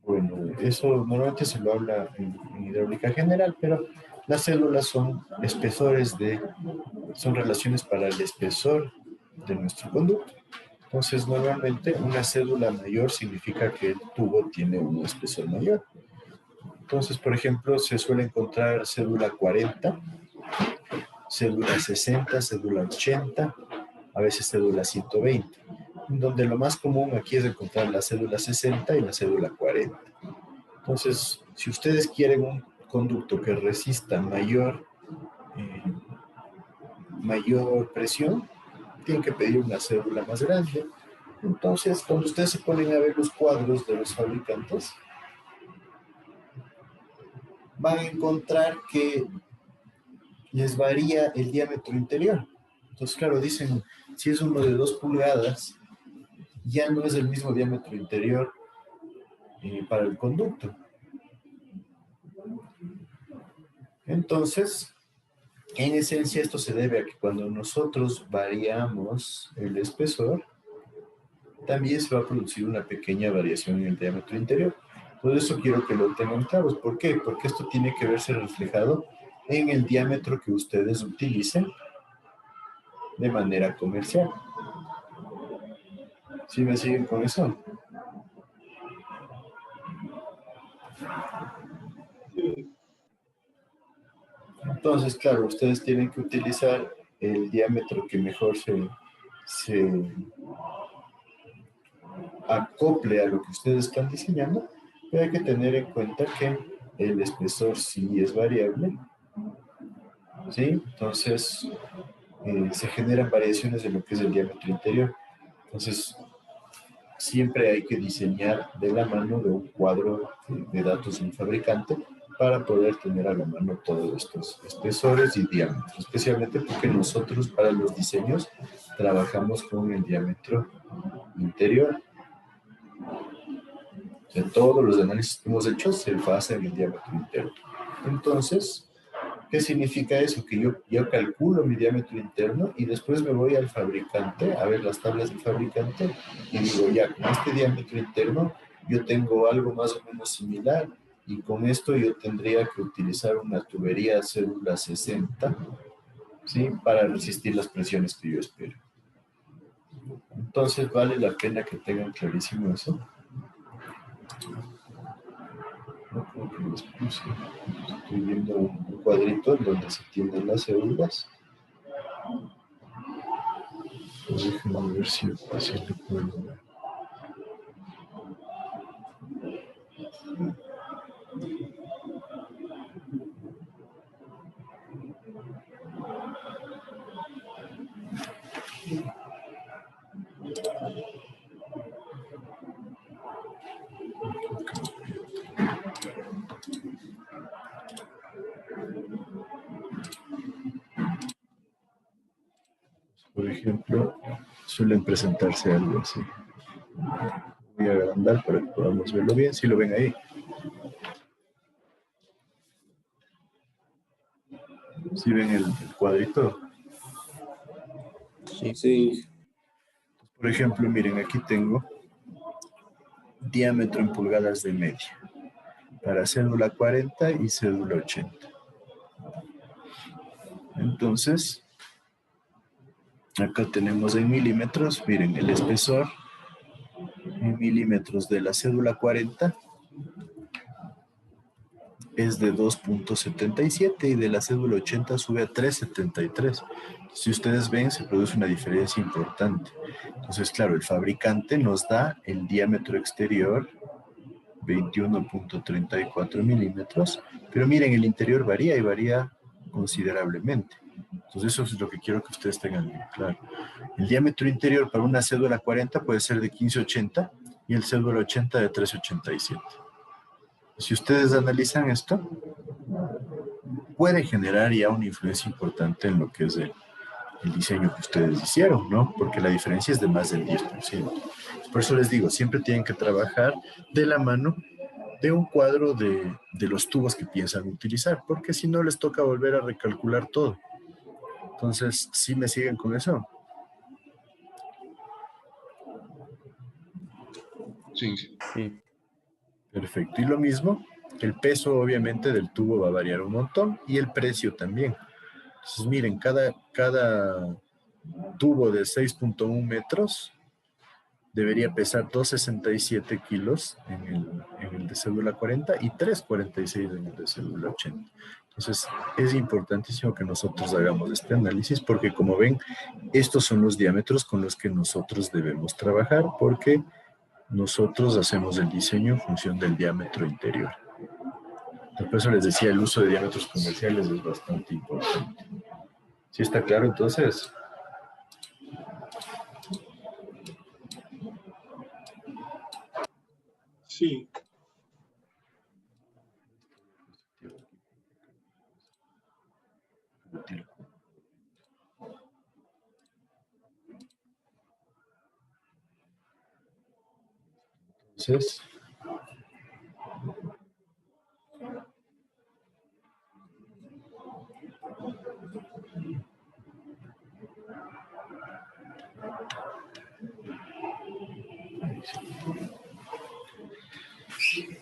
A: Bueno, eso normalmente se lo habla en hidráulica general, pero las cédulas son espesores son relaciones para el espesor de nuestro conducto. Entonces, normalmente una cédula mayor significa que el tubo tiene un espesor mayor. Entonces, por ejemplo, se suele encontrar cédula 40, cédula 60, cédula 80, a veces cédula 120, donde lo más común aquí es encontrar la cédula 60 y la cédula 40. Entonces, si ustedes quieren un conducto que resista mayor presión, tienen que pedir una cédula más grande. Entonces, cuando ustedes se ponen a ver los cuadros de los fabricantes, van a encontrar que les varía el diámetro interior. Entonces, claro, dicen, si es uno de 2 pulgadas, ya no es el mismo diámetro interior para el conducto. Entonces, en esencia, esto se debe a que cuando nosotros variamos el espesor, también se va a producir una pequeña variación en el diámetro interior. Por eso quiero que lo tengan claros. ¿Por qué? Porque esto tiene que verse reflejado en el diámetro que ustedes utilicen de manera comercial. ¿Sí me siguen con eso? Entonces, claro, ustedes tienen que utilizar el diámetro que mejor se acople a lo que ustedes están diseñando, pero hay que tener en cuenta que el espesor sí es variable, ¿sí? Entonces, se generan variaciones de lo que es el diámetro interior. Entonces, siempre hay que diseñar de la mano de un cuadro de datos de un fabricante para poder tener a la mano todos estos espesores y diámetros, especialmente porque nosotros para los diseños trabajamos con el diámetro interior. En todos los análisis que hemos hecho se basa en el diámetro interno. Entonces, ¿qué significa eso? Que yo calculo mi diámetro interno y después me voy al fabricante a ver las tablas del fabricante y digo, ya, con este diámetro interno yo tengo algo más o menos similar y con esto yo tendría que utilizar una tubería cédula 60, ¿sí? Para resistir las presiones que yo espero. Entonces, vale la pena que tengan clarísimo eso. No creo que les puse. Estoy viendo un cuadrito en donde se tienen las cédulas. Déjenme ver si lo puedo ver. Por ejemplo, suelen presentarse algo así. Voy a agrandar para que podamos verlo bien, si lo ven ahí. ¿Sí ven el cuadrito?
H: Sí.
M: Sí.
A: Por ejemplo, miren, aquí tengo diámetro en pulgadas de media para cédula 40 y cédula 80. Entonces, acá tenemos en milímetros, miren, el espesor en milímetros de la cédula 40 es de 2.77 y de la cédula 80 sube a 3.73. Si ustedes ven, se produce una diferencia importante. Entonces, claro, el fabricante nos da el diámetro exterior 21.34 milímetros, pero miren, el interior varía y varía considerablemente. Entonces, eso es lo que quiero que ustedes tengan bien claro. El diámetro interior para una cédula 40 puede ser de 15.80 y el cédula 80 de 3.87. Si ustedes analizan esto, puede generar ya una influencia importante en lo que es el diseño que ustedes hicieron, ¿no? Porque la diferencia es de más del 10%. Por eso les digo, siempre tienen que trabajar de la mano de un cuadro de los tubos que piensan utilizar, porque si no les toca volver a recalcular todo. Entonces, ¿sí me siguen con eso?
B: Sí.
H: Sí.
A: Perfecto. Y lo mismo, el peso obviamente del tubo va a variar un montón y el precio también. Entonces, miren, cada tubo de 6.1 metros debería pesar 267 kilos en el de cédula 40 y 346 en el de cédula 80. Entonces, es importantísimo que nosotros hagamos este análisis porque, como ven, estos son los diámetros con los que nosotros debemos trabajar porque nosotros hacemos el diseño en función del diámetro interior. Por eso les decía, el uso de diámetros comerciales es bastante importante. ¿Sí está claro entonces?
K: Sí.
A: Entonces,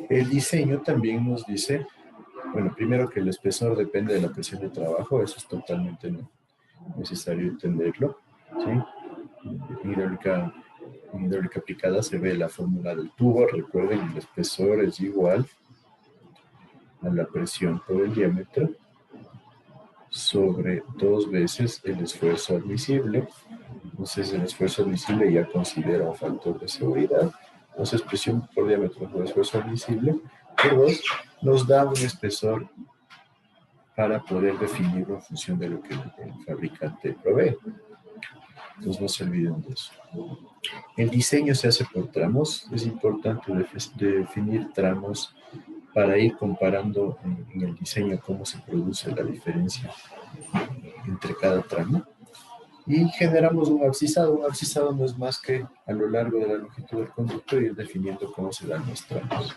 A: el diseño también nos dice, bueno, primero que el espesor depende de la presión de trabajo, eso es totalmente necesario entenderlo, ¿sí? En hidráulica aplicada se ve la fórmula del tubo, recuerden, el espesor es igual a la presión por el diámetro sobre 2 veces el esfuerzo admisible. Entonces, el esfuerzo admisible ya considera un factor de seguridad. Entonces, presión por diámetro por esfuerzo admisible por 2 nos da un espesor para poder definirlo en función de lo que el fabricante provee. Entonces, no se olviden de eso. El diseño se hace por tramos. Es importante definir tramos para ir comparando en el diseño cómo se produce la diferencia entre cada tramo. Y generamos un abscisado. Un abscisado no es más que a lo largo de la longitud del conducto ir definiendo cómo se dan los tramos.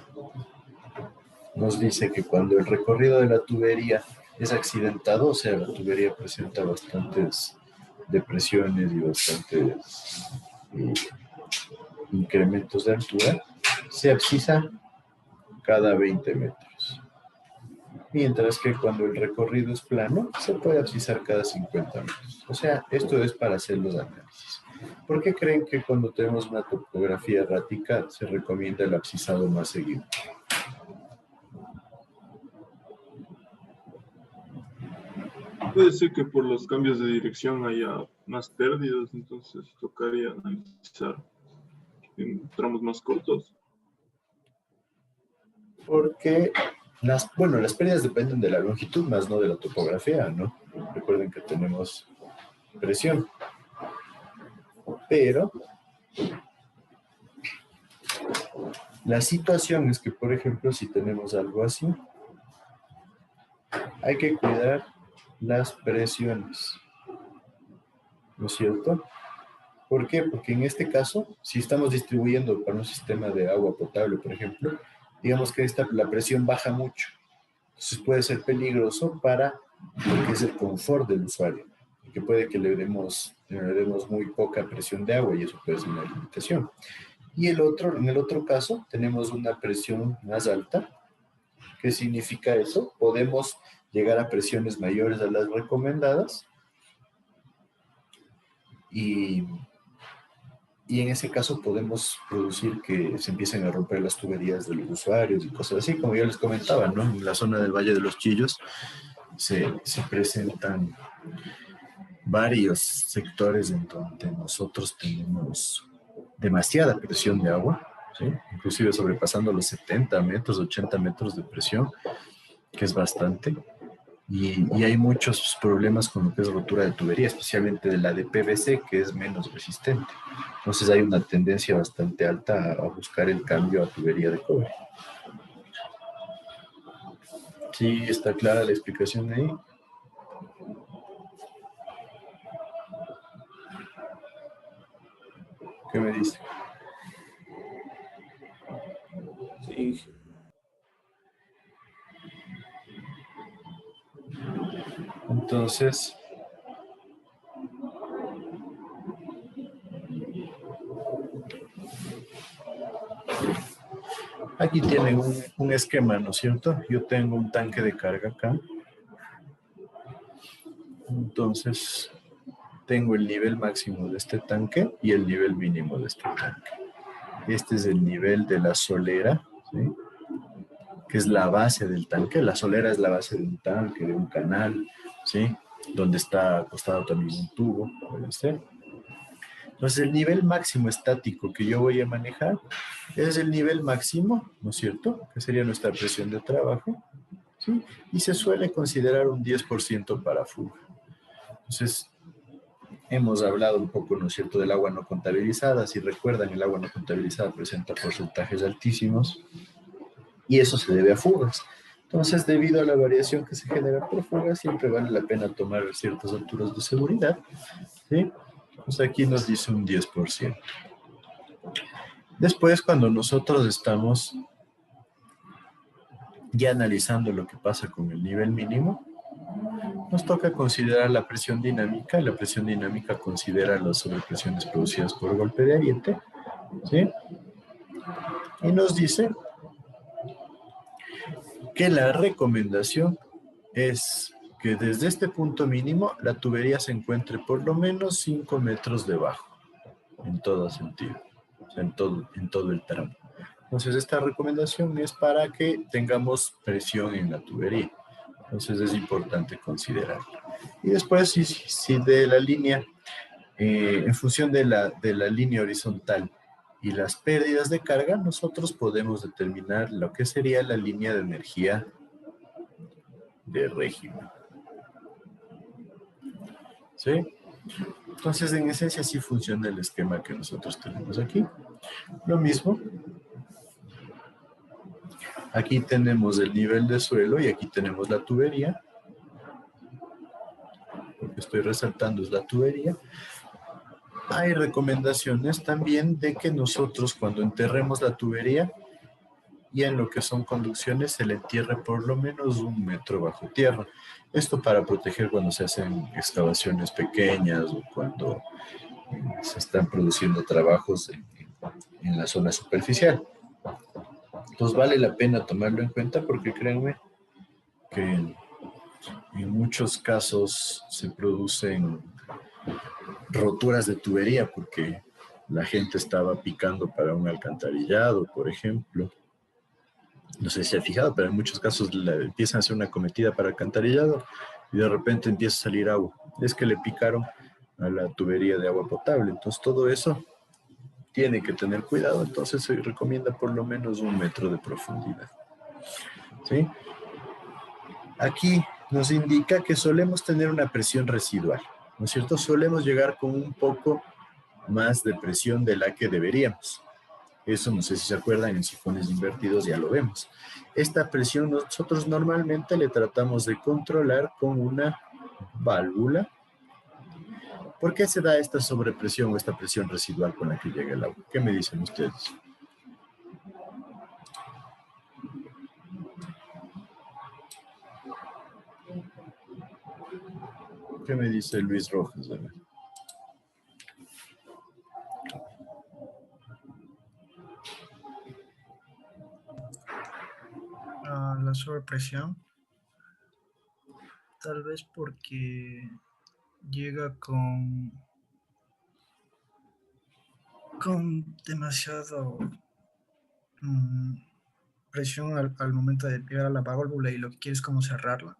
A: Nos dice que cuando el recorrido de la tubería es accidentado, o sea, la tubería presenta bastantes depresiones y bastantes incrementos de altura, se abscisa cada 20 metros. Mientras que cuando el recorrido es plano, se puede abscisar cada 50 metros. O sea, esto es para hacer los análisis. ¿Por qué creen que cuando tenemos una topografía errática se recomienda el abscisado más seguido?
K: Puede ser que por los cambios de dirección haya más pérdidas, entonces tocaría analizar en tramos más cortos.
A: Porque las pérdidas dependen de la longitud, más no de la topografía, ¿no? Recuerden que tenemos presión. Pero la situación es que, por ejemplo, si tenemos algo así, hay que cuidar las presiones, ¿no es cierto? ¿Por qué? Porque en este caso, si estamos distribuyendo para un sistema de agua potable, por ejemplo, digamos que la presión baja mucho. Entonces puede ser peligroso para lo que es el confort del usuario, que puede que le demos muy poca presión de agua y eso puede ser una limitación. Y en el otro caso, tenemos una presión más alta. ¿Qué significa eso? Podemos llegar a presiones mayores a las recomendadas y en ese caso podemos producir que se empiecen a romper las tuberías de los usuarios y cosas así, como yo les comentaba, ¿no? En la zona del Valle de los Chillos se presentan varios sectores en donde nosotros tenemos demasiada presión de agua, ¿sí? Inclusive sobrepasando los 70 metros, 80 metros de presión, que es bastante. Y hay muchos problemas con lo que es rotura de tubería, especialmente de la de PVC, que es menos resistente. Entonces hay una tendencia bastante alta a buscar el cambio a tubería de cobre. ¿Sí está clara la explicación ahí? ¿Qué me dice?
M: Sí.
A: Entonces, aquí tienen un esquema, ¿no es cierto? Yo tengo un tanque de carga acá. Entonces, tengo el nivel máximo de este tanque y el nivel mínimo de este tanque. Este es el nivel de la solera, ¿sí? Que es la base del tanque. La solera es la base de un tanque, de un canal, ¿sí? Donde está acostado también un tubo, puede ser. Entonces, el nivel máximo estático que yo voy a manejar es el nivel máximo, ¿no es cierto? Que sería nuestra presión de trabajo, ¿sí? Y se suele considerar un 10% para fuga. Entonces, hemos hablado un poco, ¿no es cierto?, del agua no contabilizada. Si recuerdan, el agua no contabilizada presenta porcentajes altísimos y eso se debe a fugas. Entonces, debido a la variación que se genera por fugas, siempre vale la pena tomar ciertas alturas de seguridad, ¿sí? Pues aquí nos dice un 10%. Después, cuando nosotros estamos ya analizando lo que pasa con el nivel mínimo, nos toca considerar la presión dinámica. La presión dinámica considera las sobrepresiones producidas por golpe de ariete, ¿sí? Y nos dice que la recomendación es que desde este punto mínimo la tubería se encuentre por lo menos 5 metros debajo, en todo sentido, o sea, en todo el tramo. Entonces, esta recomendación es para que tengamos presión en la tubería. Entonces, es importante considerarlo. Y después, si de la línea, en función de la línea horizontal y las pérdidas de carga, nosotros podemos determinar lo que sería la línea de energía de régimen. ¿Sí? Entonces, en esencia, así funciona el esquema que nosotros tenemos aquí. Lo mismo. Aquí tenemos el nivel de suelo y aquí tenemos la tubería. Porque estoy estoy resaltando es la tubería. Hay recomendaciones también de que nosotros cuando enterremos la tubería y en lo que son conducciones se le entierre por lo menos 1 metro bajo tierra. Esto para proteger cuando se hacen excavaciones pequeñas o cuando se están produciendo trabajos en la zona superficial. Entonces vale la pena tomarlo en cuenta porque créanme que en muchos casos se producen roturas de tubería porque la gente estaba picando para un alcantarillado, por ejemplo. No sé si se ha fijado, pero en muchos casos empiezan a hacer una cometida para alcantarillado y de repente empieza a salir agua. Es que le picaron a la tubería de agua potable. Entonces todo eso tiene que tener cuidado. Entonces se recomienda por lo menos 1 metro de profundidad. ¿Sí? Aquí nos indica que solemos tener una presión residual, ¿no es cierto? Solemos llegar con un poco más de presión de la que deberíamos. Eso no sé si se acuerdan, en sifones invertidos ya lo vemos. Esta presión nosotros normalmente le tratamos de controlar con una válvula. ¿Por qué se da esta sobrepresión o esta presión residual con la que llega el agua? ¿Qué me dicen ustedes? ¿Qué me dice Luis Rojas? A ver.
N: La sobrepresión, tal vez porque llega con demasiado presión al momento de pegar a la válvula y lo que quieres como cerrarla.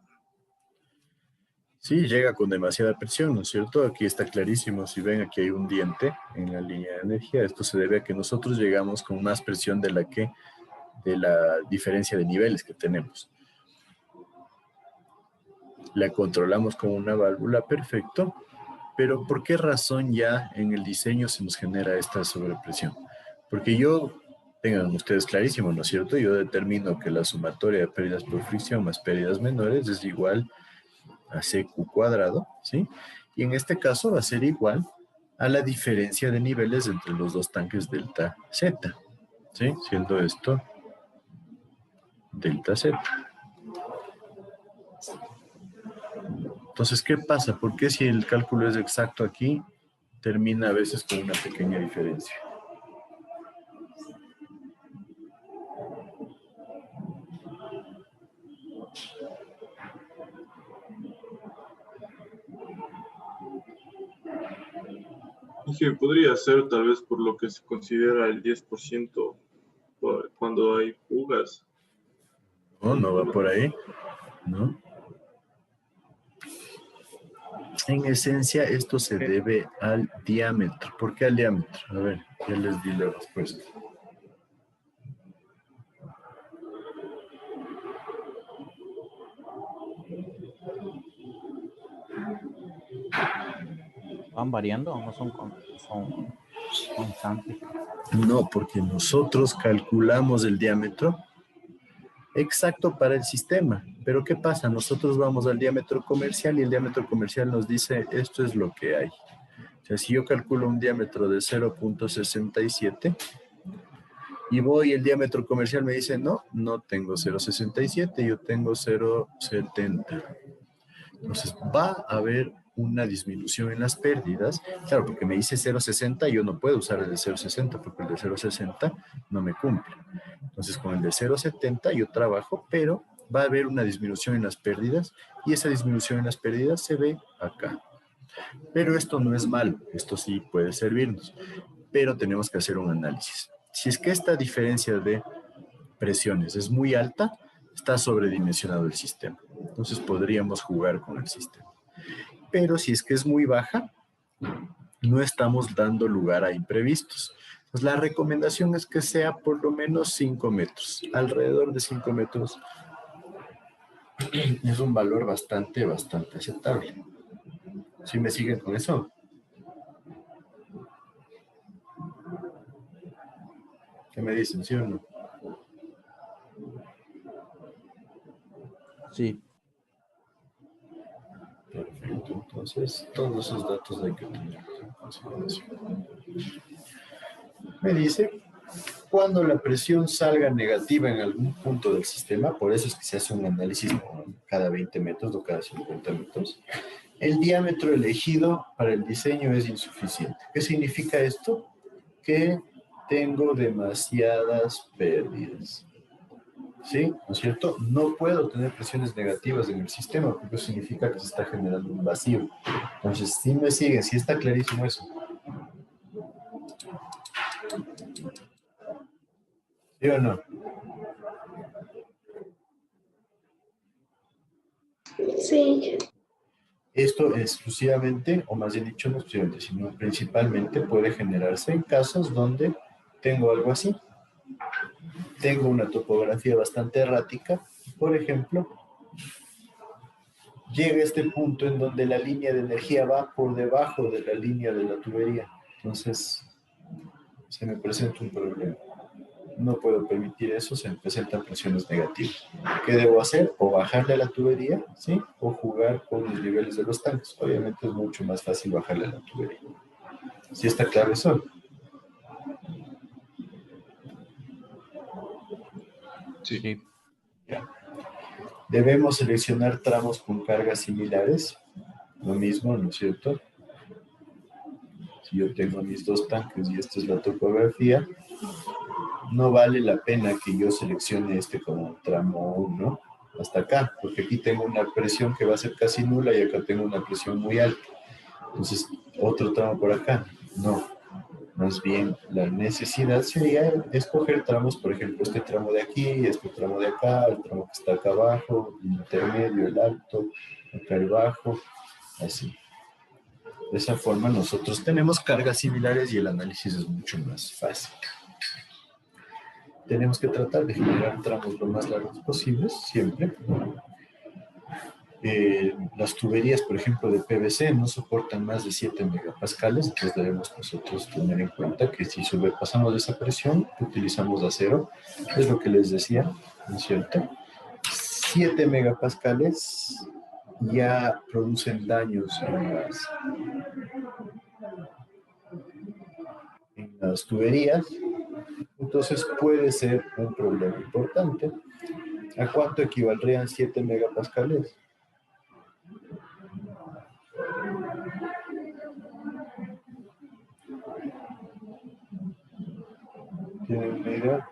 A: Sí, llega con demasiada presión, ¿no es cierto? Aquí está clarísimo. Si ven, aquí hay un diente en la línea de energía. Esto se debe a que nosotros llegamos con más presión de la diferencia de niveles que tenemos. La controlamos con una válvula, perfecto. Pero ¿por qué razón ya en el diseño se nos genera esta sobrepresión? Porque tengan ustedes clarísimo, ¿no es cierto? Yo determino que la sumatoria de pérdidas por fricción más pérdidas menores es igual a CQ cuadrado, ¿sí? Y en este caso va a ser igual a la diferencia de niveles entre los dos tanques delta Z, ¿sí? Siendo esto delta Z. Entonces, ¿qué pasa? ¿Por qué si el cálculo es exacto aquí, termina a veces con una pequeña diferencia?
K: Sí, podría ser tal vez por lo que se considera el 10% cuando hay fugas.
A: No, no va por ahí, ¿no? En esencia, esto se debe al diámetro. ¿Por qué al diámetro? A ver, ya les di la respuesta.
H: ¿Van variando o no son constantes?
A: No, porque nosotros calculamos el diámetro exacto para el sistema. Pero ¿qué pasa? Nosotros vamos al diámetro comercial y el diámetro comercial nos dice esto es lo que hay. O sea, si yo calculo un diámetro de 0.67 y el diámetro comercial me dice no tengo 0.67, yo tengo 0.70. Entonces va a haber una disminución en las pérdidas. Claro, porque me dice 0.60, yo no puedo usar el de 0.60 porque el de 0.60 no me cumple. Entonces con el de 0.70 yo trabajo, pero va a haber una disminución en las pérdidas y esa disminución en las pérdidas se ve acá. Pero esto no es malo, esto sí puede servirnos, pero tenemos que hacer un análisis. Si es que esta diferencia de presiones es muy alta, está sobredimensionado el sistema. Entonces podríamos jugar con el sistema. Pero si es que es muy baja, no estamos dando lugar a imprevistos. Entonces la recomendación es que sea por lo menos 5 metros. Alrededor de 5 metros es un valor bastante aceptable. ¿Sí me siguen con eso? ¿Qué me dicen, sí o no?
H: Sí.
A: Perfecto. Entonces, todos esos datos hay que tener en consideración. Me dice, cuando la presión salga negativa en algún punto del sistema, por eso es que se hace un análisis cada 20 metros o cada 50 metros, el diámetro elegido para el diseño es insuficiente. ¿Qué significa esto? Que tengo demasiadas pérdidas. ¿Sí? ¿No es cierto? No puedo tener presiones negativas en el sistema porque eso significa que se está generando un vacío. Entonces, si me siguen, si está clarísimo eso. ¿Sí o no?
F: Sí.
A: Esto exclusivamente, o más bien dicho, no exclusivamente, sino principalmente puede generarse en casos donde tengo algo así. Tengo una topografía bastante errática. Por ejemplo, llega este punto en donde la línea de energía va por debajo de la línea de la tubería. Entonces, se me presenta un problema. No puedo permitir eso, se me presentan presiones negativas. ¿Qué debo hacer? O bajarle a la tubería, ¿sí? O jugar con los niveles de los tanques. Obviamente es mucho más fácil bajarle a la tubería. ¿Sí está claro eso?
B: Sí.
A: Ya. Debemos seleccionar tramos con cargas similares. Lo mismo, ¿no es cierto? Si yo tengo mis dos tanques y esta es la topografía, no vale la pena que yo seleccione este como tramo 1 hasta acá, porque aquí tengo una presión que va a ser casi nula y acá tengo una presión muy alta. Entonces, otro tramo por acá. No. Más bien, la necesidad sería escoger tramos, por ejemplo, este tramo de aquí, este tramo de acá, el tramo que está acá abajo, el intermedio, el alto, acá el bajo, así. De esa forma nosotros tenemos cargas similares y el análisis es mucho más fácil. Tenemos que tratar de generar tramos lo más largos posibles, siempre. Las tuberías, por ejemplo, de PVC no soportan más de 7 megapascales, entonces debemos nosotros tener en cuenta que si sobrepasamos esa presión, utilizamos acero, es lo que les decía, ¿no es cierto? 7 megapascales ya producen daños en las tuberías, entonces puede ser un problema importante. ¿A cuánto equivaldrían 7 megapascales? ¿Tienen una idea?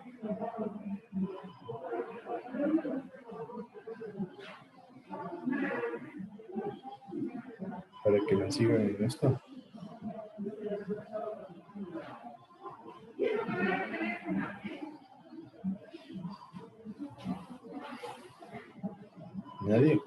A: Para que me sigan en esto. ¿Nadie?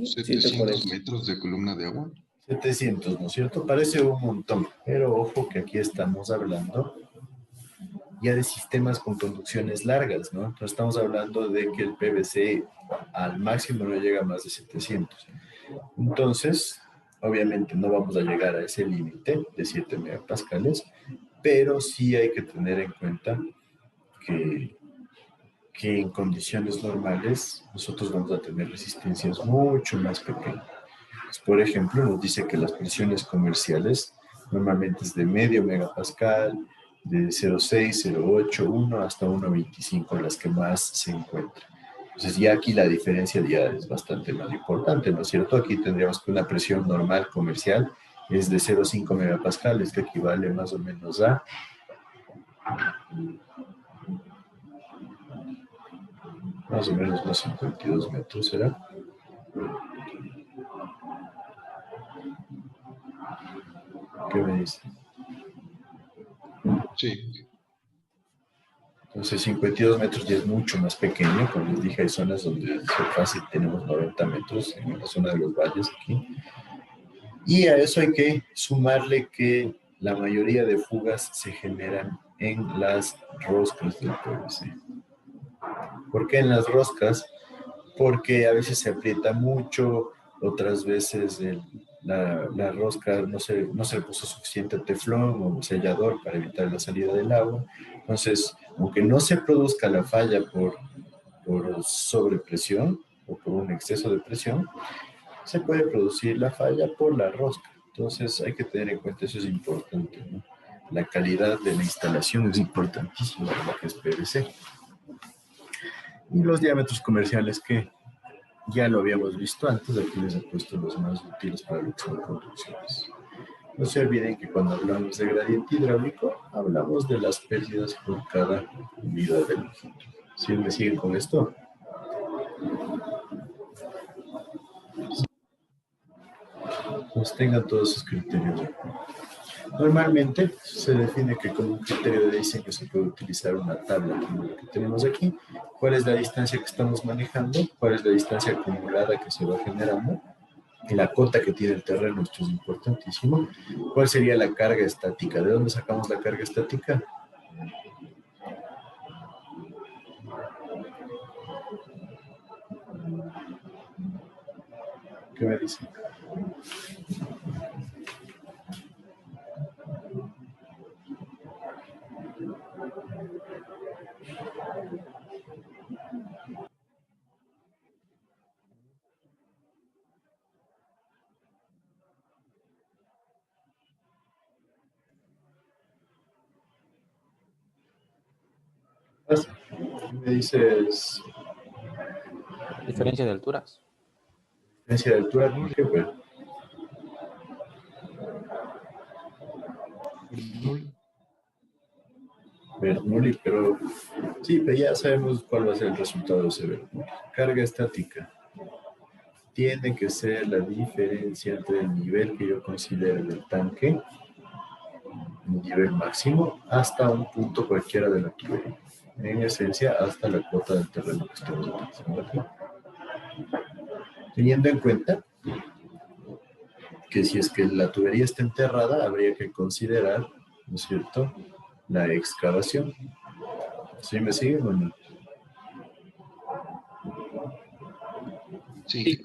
O: 700 metros de columna de agua.
A: 700, ¿no es cierto? Parece un montón, pero ojo que aquí estamos hablando ya de sistemas con conducciones largas, ¿no? Entonces estamos hablando de que el PVC al máximo no llega a más de 700. Entonces, obviamente no vamos a llegar a ese límite de 7 megapascales, pero sí hay que tener en cuenta que en condiciones normales nosotros vamos a tener resistencias mucho más pequeñas. Pues, por ejemplo, nos dice que las presiones comerciales normalmente es de medio megapascal, de 0,6, 0,8, 1 hasta 1,25 las que más se encuentran. Entonces ya aquí la diferencia ya es bastante más importante, ¿no es cierto? Aquí tendríamos que una presión normal comercial es de 0,5 megapascales, que equivale más o menos a más o menos unos 52 metros, ¿será? ¿Qué me dice?
O: Sí.
A: Entonces 52 metros ya es mucho más pequeño. Como les dije, hay zonas donde fácil tenemos 90 metros, en la zona de los valles aquí. Y a eso hay que sumarle que la mayoría de fugas se generan en las roscas del PVC. ¿Por qué en las roscas? Porque a veces se aprieta mucho, otras veces la rosca no se le puso suficiente teflón o sellador para evitar la salida del agua. Entonces, aunque no se produzca la falla por sobrepresión, o por un exceso de presión, se puede producir la falla por la rosca. Entonces hay que tener en cuenta, eso es importante, ¿no? La calidad de la instalación es importantísima en lo que es PVC. Y los diámetros comerciales que ya lo habíamos visto antes, aquí les he puesto los más útiles para lo que son construcciones. No se olviden que cuando hablamos de gradiente hidráulico, hablamos de las pérdidas por cada unidad de longitud. ¿Sí me siguen con esto? Pues tengan todos esos criterios. Normalmente se define que como un criterio de diseño se puede utilizar una tabla como la que tenemos aquí. ¿Cuál es la distancia que estamos manejando? ¿Cuál es la distancia acumulada que se va generando? La cota que tiene el terreno, esto es importantísimo. ¿Cuál sería la carga estática? ¿De dónde sacamos la carga estática? ¿Qué me dicen? Me dices
H: Diferencia de alturas.
A: diferencia de altura, ¿por qué? Pues, Bernoulli, pero sí, pero ya sabemos cuál va a ser el resultado de ese Bernoulli. Carga estática tiene que ser la diferencia entre el nivel que yo considero del tanque, el nivel máximo, hasta un punto cualquiera de la tubería. En esencia, hasta la cuota del terreno que estamos utilizando aquí. Teniendo en cuenta que si es que la tubería está enterrada, habría que considerar, ¿no es cierto?, la excavación. ¿Sí me siguen o no?
O: Sí.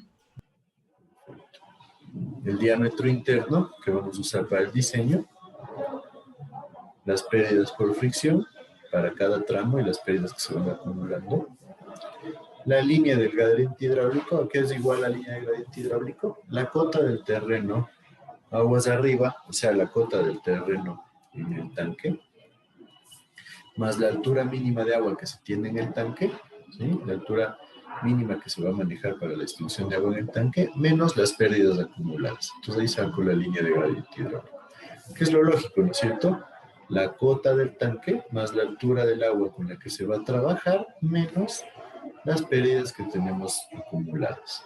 A: El diámetro interno que vamos a usar para el diseño, las pérdidas por fricción para cada tramo y las pérdidas que se van acumulando. La línea del gradiente hidráulico, ¿qué es igual a la línea del gradiente hidráulico? La cota del terreno aguas arriba, o sea, la cota del terreno en el tanque, más la altura mínima de agua que se tiene en el tanque, ¿sí? La altura mínima que se va a manejar para la distribución de agua en el tanque, menos las pérdidas acumuladas. Entonces ahí saco la línea de gradiente hidráulico. Que es lo lógico, ¿no es cierto? La cota del tanque más la altura del agua con la que se va a trabajar, menos las pérdidas que tenemos acumuladas.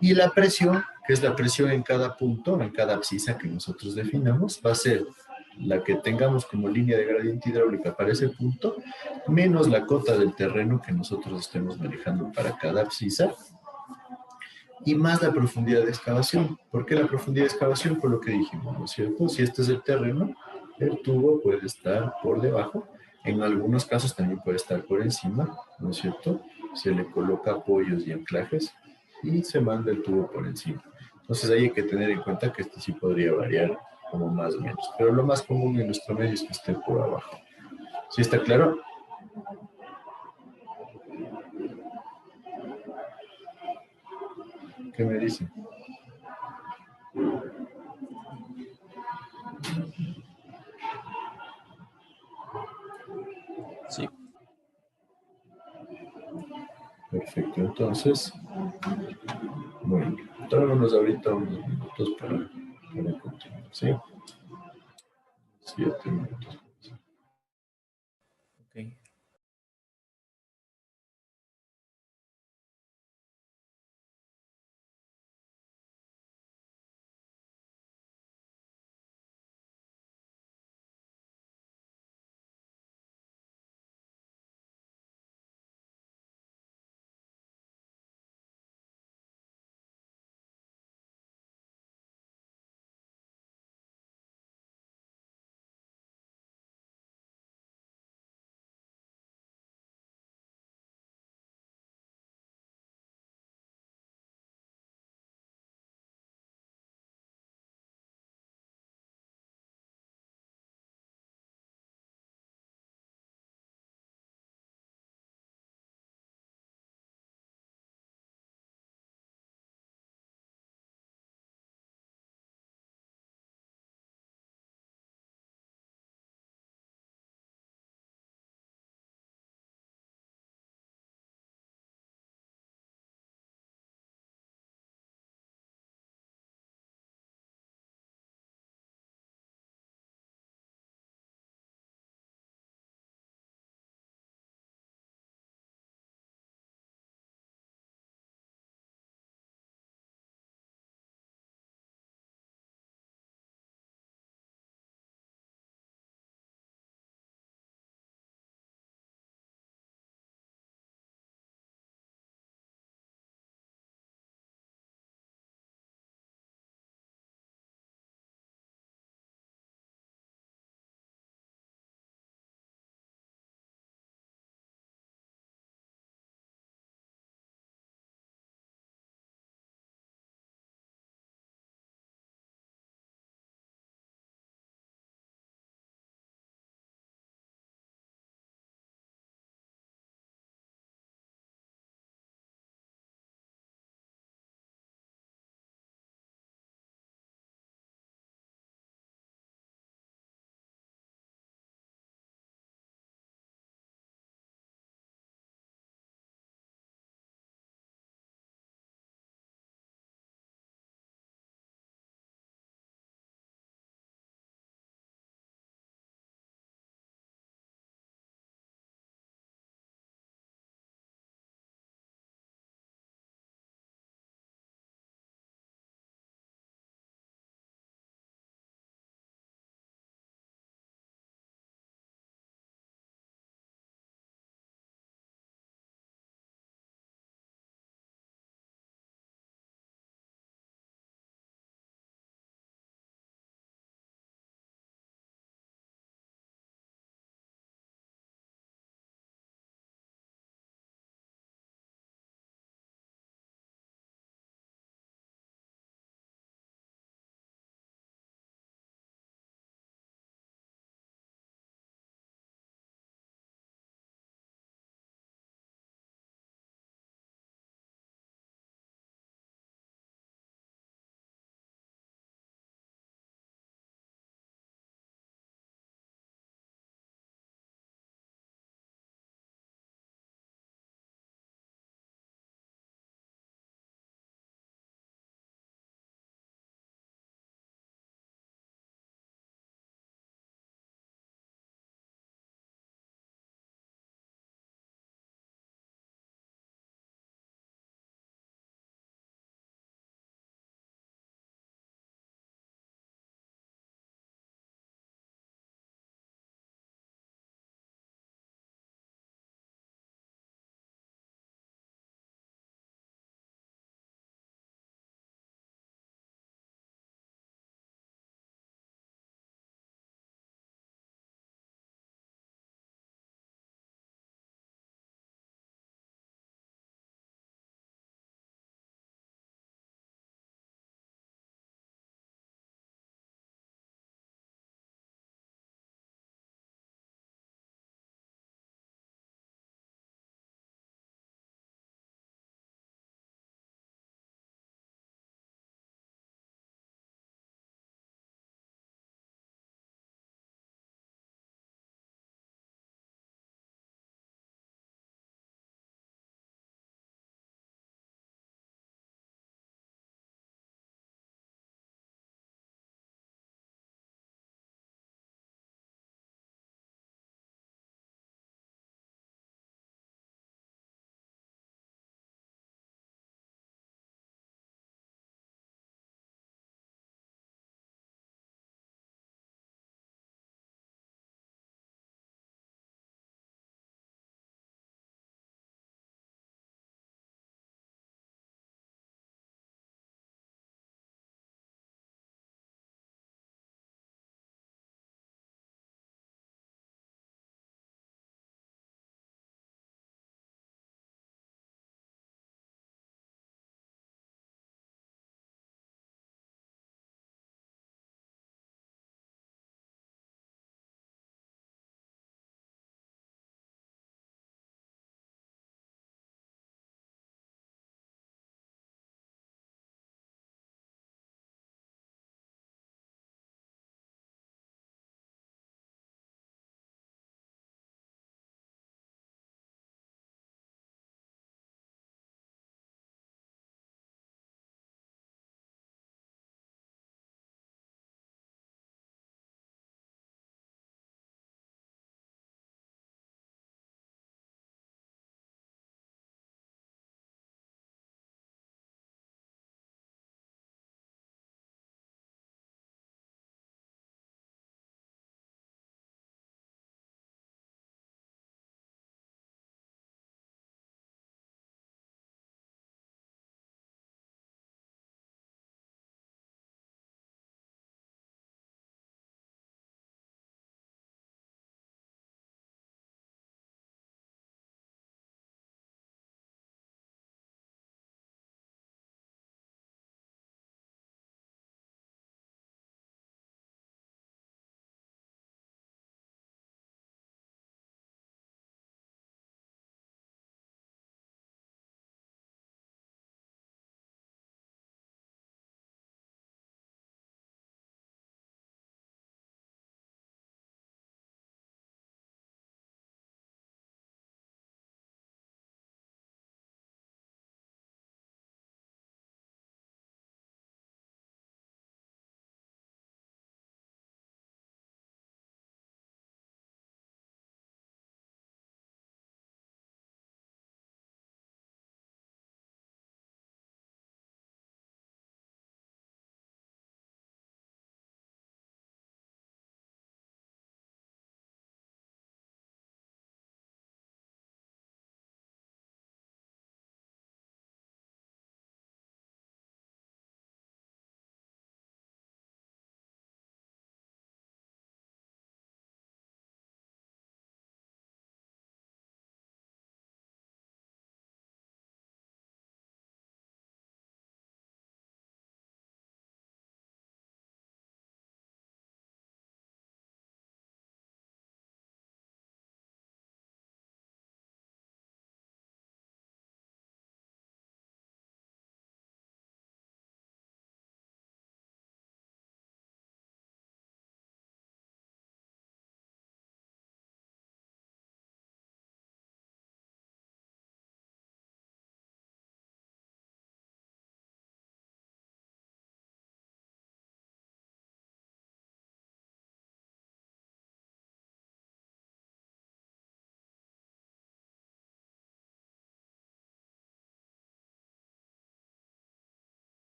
A: Y la presión, que es la presión en cada punto, en cada abscisa que nosotros definamos, va a ser la que tengamos como línea de gradiente hidráulica para ese punto, menos la cota del terreno que nosotros estemos manejando para cada abscisa, y más la profundidad de excavación. ¿Por qué la profundidad de excavación? Por lo que dijimos, ¿no es cierto? Si este es el terreno, el tubo puede estar por debajo, en algunos casos también puede estar por encima, ¿no es cierto? Se le coloca apoyos y anclajes y se manda el tubo por encima. Entonces ahí hay que tener en cuenta que esto sí podría variar como más o menos, pero lo más común en nuestro medio es que esté por abajo. ¿Sí está claro? ¿Qué me dicen?
H: Sí.
A: Perfecto, entonces, bueno, tomémonos ahorita unos minutos para continuar, ¿sí? 7 minutos.
L: Ok.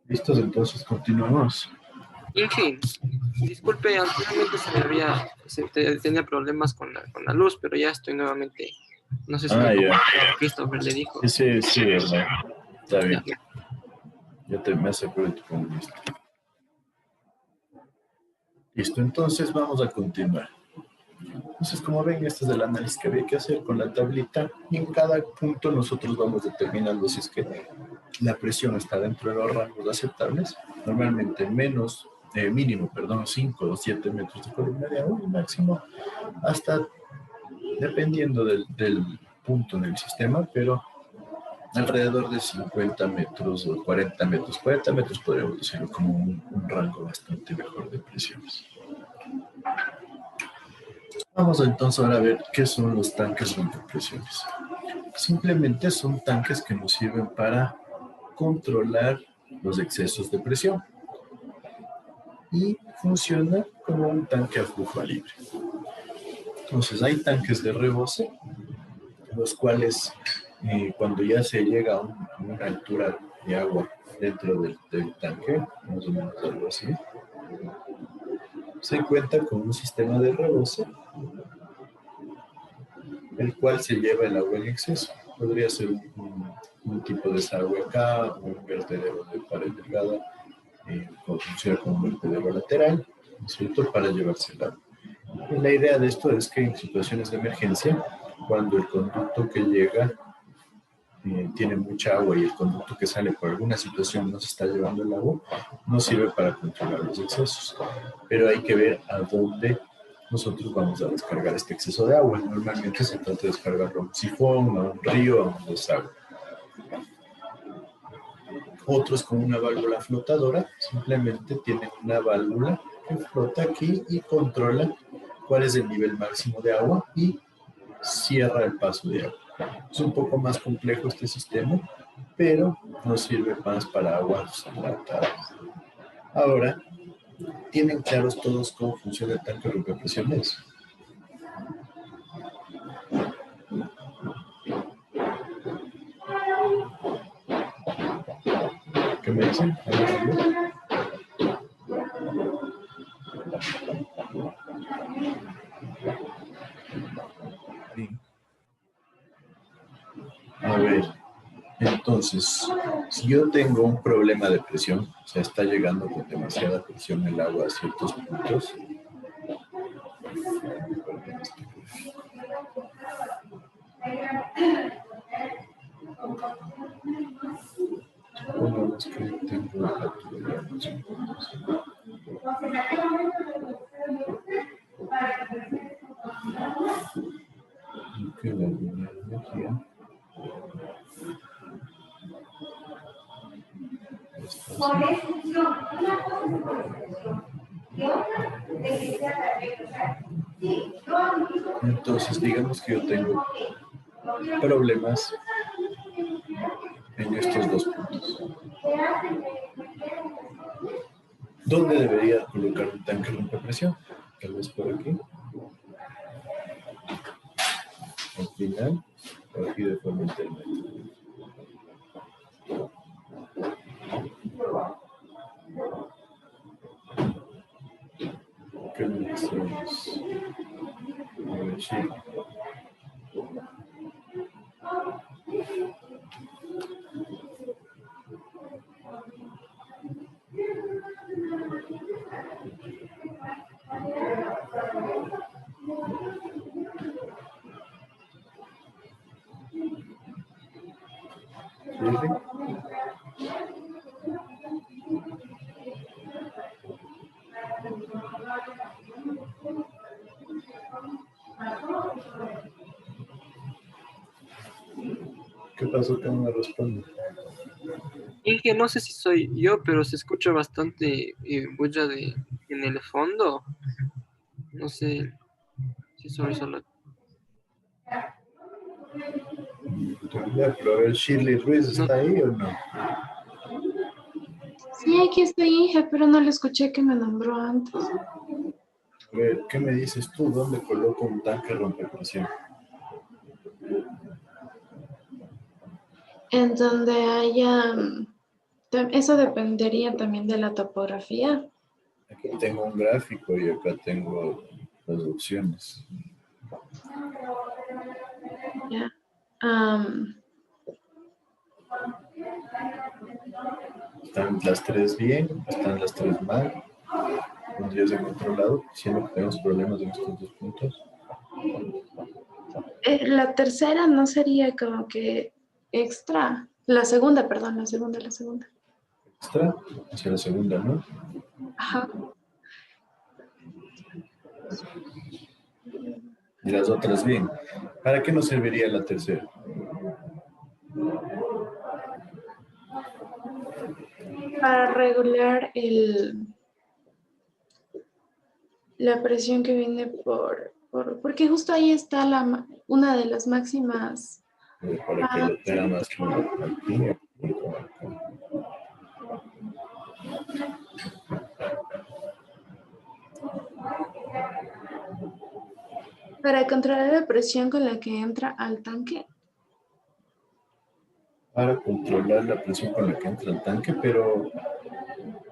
A: ¿Listos? Entonces continuamos.
P: Inge, disculpe, anteriormente tenía problemas con la luz, pero ya estoy nuevamente. No sé si me
A: Ya.
P: Christopher le dijo.
A: Sí, verdad. Está bien. Ya me aseguro de tu comunista. Listo, entonces vamos a continuar. Entonces, como ven, este es el análisis que había que hacer con la tablita. Y en cada punto nosotros vamos determinando si es que la presión está dentro de los rangos aceptables. Normalmente mínimo 5 o 7 metros de columna de agua y máximo hasta, dependiendo del punto en el sistema, pero alrededor de 50 metros o 40 metros. 40 metros podríamos decirlo como un rango bastante mejor de presiones. Vamos entonces ahora a ver qué son los tanques rompepresiones. Simplemente son tanques que nos sirven para controlar los excesos de presión y funciona como un tanque a flujo libre. Entonces hay tanques de rebose, los cuales cuando ya se llega a una altura de agua dentro del tanque, más o menos algo así, se cuenta con un sistema de rebose, el cual se lleva el agua en exceso. Podría ser un tipo de desagüe acá, o un vertedero de pared delgada, o funciona como un vertedero lateral, ¿cierto? Para llevarse el agua. Y la idea de esto es que en situaciones de emergencia, cuando el conducto que llega tiene mucha agua y el conducto que sale por alguna situación no se está llevando el agua, no sirve para controlar los excesos. Pero hay que ver a dónde nosotros vamos a descargar este exceso de agua. Normalmente se trata de descargarlo a un sifón, a un río, a un desagüe. Otros con una válvula flotadora simplemente tienen una válvula que flota aquí y controla cuál es el nivel máximo de agua y cierra el paso de agua. Es un poco más complejo este sistema, pero nos sirve más para aguas tratadas. Ahora, ¿tienen claros todos cómo funciona el tanque rompepresiones? ¿Qué me dicen? A ver, entonces, si yo tengo un problema de presión, o sea, está llegando con demasiada presión el agua a ciertos puntos, supongamos que tengo la tubería. Y que la línea de energía entonces, digamos que yo tengo problemas en estos dos puntos. ¿Dónde debería colocar un tanque rompepresión? Tal vez por aquí. Al final, o aquí de forma intermedia. ¿Qué me decimos? A ver, sí. ¿Qué pasó que no me responde?
P: Inge, no sé si soy yo, pero se escucha bastante bulla en el fondo. No sé si soy solo.
A: Pero a ver, ¿Shirley Ruiz está ahí o no?
Q: Sí, aquí estoy, Inge, pero no le escuché que me nombró antes.
A: A ver, ¿qué me dices tú? ¿Dónde coloco un tanque rompepresión?
Q: En donde haya Eso dependería también de la topografía.
A: Aquí tengo un gráfico y acá tengo las opciones.
Q: Ya.
A: Están las tres bien, están las tres mal. Pondrías en otro lado, siendo que tenemos problemas en estos dos puntos.
Q: La tercera no sería como que extra. La segunda, perdón, la segunda.
A: Extra, hacia la segunda, ¿no?
Q: Ajá.
A: Y las otras bien. ¿Para qué nos serviría la tercera?
Q: Para regular la presión que viene porque justo ahí está una de las máximas.
A: Para que lo tenga más claro aquí.
Q: Para controlar la presión con la que entra al tanque.
A: Para controlar la presión con la que entra el tanque, pero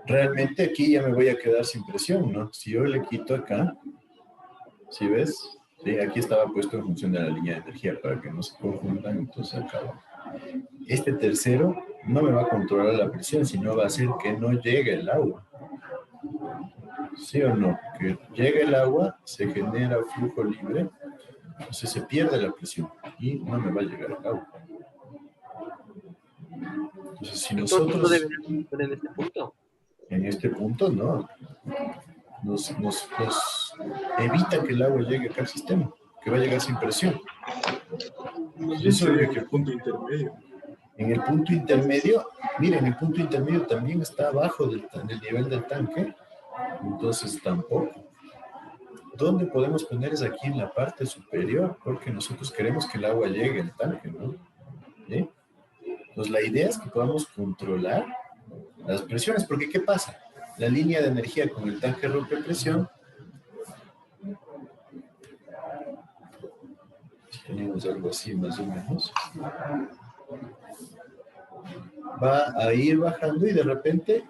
A: realmente aquí ya me voy a quedar sin presión, ¿no? Si yo le quito acá, ¿sí ves? Sí, aquí estaba puesto en función de la línea de energía para que no se confundan, entonces acá. Este tercero no me va a controlar la presión, sino va a hacer que no llegue el agua. ¿Sí o no? Que llegue el agua, se genera flujo libre, entonces se pierde la presión y no me va a llegar el agua. Entonces, si nosotros...
P: ¿No deberíamos estar en este punto?
A: En este punto, no. Nos evita que el agua llegue acá al sistema, que va a llegar sin presión.
K: Eso sería que el punto intermedio.
A: En el punto intermedio, miren, el punto intermedio también está abajo del nivel del tanque, entonces tampoco. ¿Dónde podemos poner? Es aquí en la parte superior, porque nosotros queremos que el agua llegue al tanque, ¿no? ¿Sí? Entonces la idea es que podamos controlar las presiones, porque ¿qué pasa? La línea de energía con el tanque rompe presión. Tenemos algo así más o menos. Va a ir bajando y de repente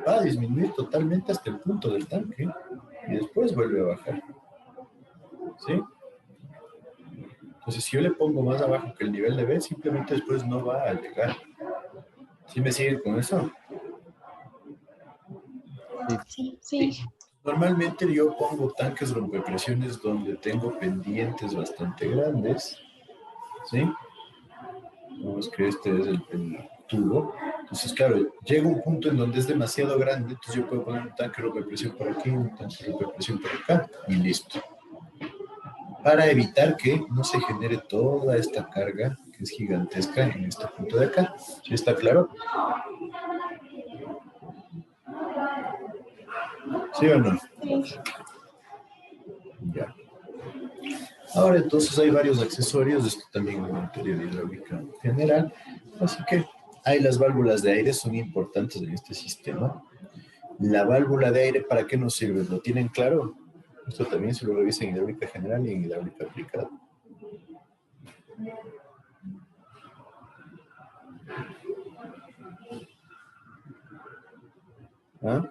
A: va a disminuir totalmente hasta el punto del tanque y después vuelve a bajar. ¿Sí? Entonces si yo le pongo más abajo que el nivel de B, simplemente después no va a llegar. ¿Sí me siguen con eso?
Q: Sí.
A: Normalmente yo pongo tanques rompepresiones donde tengo pendientes bastante grandes, ¿sí? Vamos que este es el tubo. Entonces, claro, llega un punto en donde es demasiado grande, entonces yo puedo poner un tanque rompepresión por aquí, un tanque rompepresión por acá, y listo. Para evitar que no se genere toda esta carga, que es gigantesca en este punto de acá. ¿Sí está claro? ¿Sí o no?
Q: Sí.
A: Ya. Ahora entonces hay varios accesorios, esto también en materia de hidráulica general, así que hay las válvulas de aire, son importantes en este sistema. La válvula de aire, ¿para qué nos sirve? ¿Lo tienen claro? Esto también se lo revisa en hidráulica general y en hidráulica aplicada. ¿Ah?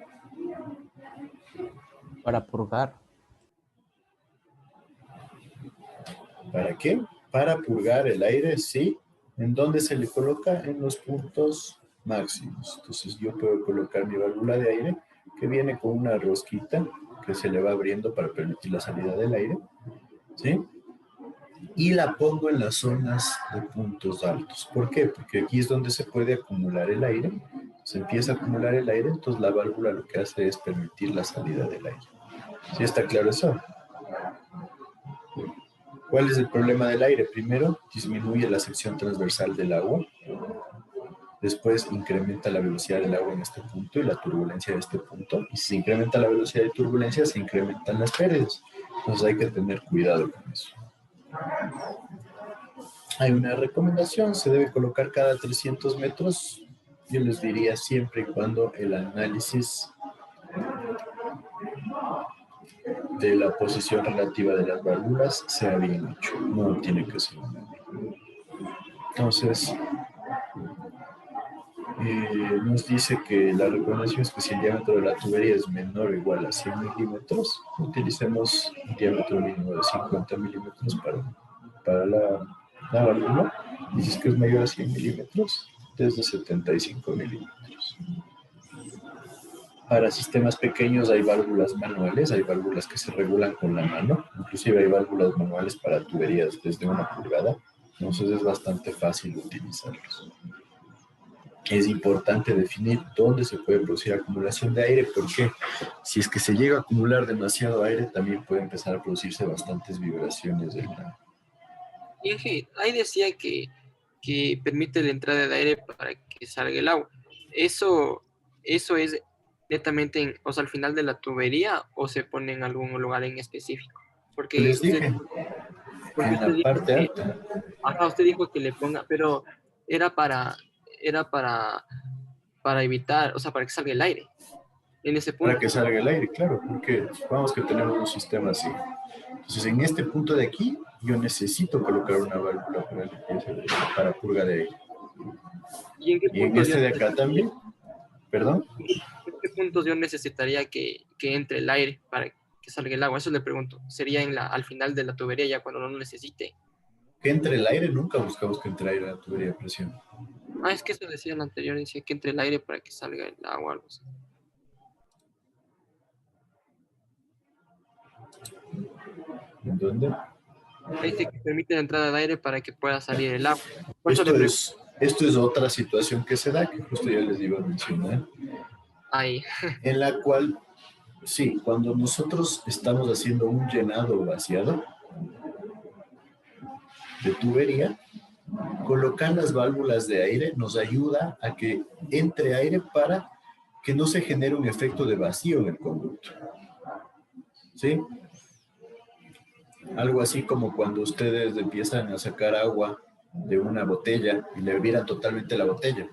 H: Para purgar.
A: ¿Para qué? Para purgar el aire, sí. ¿En dónde se le coloca? En los puntos máximos. Entonces yo puedo colocar mi válvula de aire que viene con una rosquita que se le va abriendo para permitir la salida del aire, ¿sí? Y la pongo en las zonas de puntos altos. ¿Por qué? Porque aquí es donde se puede acumular el aire. Se empieza a acumular el aire, entonces la válvula lo que hace es permitir la salida del aire. ¿Sí está claro eso? ¿Cuál es el problema del aire? Primero, disminuye la sección transversal del agua. Después, incrementa la velocidad del agua en este punto y la turbulencia de este punto. Y si se incrementa la velocidad de turbulencia, se incrementan las pérdidas. Entonces hay que tener cuidado con eso. Hay una recomendación, se debe colocar cada 300 metros. Yo les diría siempre y cuando el análisis de la posición relativa de las válvulas sea bien hecho. No tiene que ser. Entonces, nos dice que la recomendación es que si el diámetro de la tubería es menor o igual a 100 milímetros, utilicemos un diámetro mínimo de 50 milímetros para la válvula. Y si es que es mayor a 100 milímetros, desde 75 milímetros. Para sistemas pequeños hay válvulas manuales, hay válvulas que se regulan con la mano, inclusive hay válvulas manuales para tuberías desde 1 pulgada, entonces es bastante fácil utilizarlos. Es importante definir dónde se puede producir acumulación de aire, porque si es que se llega a acumular demasiado aire, también puede empezar a producirse bastantes vibraciones del agua.
P: Inge, ahí decía que permite la entrada de aire para que salga el agua. ¿Eso es netamente, o sea, al final de la tubería o se pone en algún lugar en específico? Porque
A: Les dije, en la parte alta.
P: Ajá, usted dijo que le ponga, pero era para evitar, o sea, para que salga el aire. En ese punto.
A: Para que salga el aire, claro, porque supongamos que tenemos un sistema así. Entonces, en este punto de aquí, yo necesito colocar una válvula para purga de aire.
P: ¿Y
A: en este de acá también? ¿Perdón?
P: ¿En qué puntos yo necesitaría que entre el aire para que salga el agua? Eso le pregunto. ¿Sería al final de la tubería ya cuando no lo necesite?
A: Que entre el aire, nunca buscamos que entre aire a la tubería de presión.
P: Ah, es que eso decía en la anterior, decía que entre el aire para que salga el agua, algo así.
A: ¿En dónde?
P: Dice que permite la entrada de aire para que pueda salir el agua.
A: Esto es otra situación que se da, que justo ya les iba a mencionar.
P: Ahí.
A: En la cual, sí, cuando nosotros estamos haciendo un llenado o vaciado de tubería, colocar las válvulas de aire nos ayuda a que entre aire para que no se genere un efecto de vacío en el conducto. ¿Sí? Algo así como cuando ustedes empiezan a sacar agua de una botella y le viran totalmente la botella.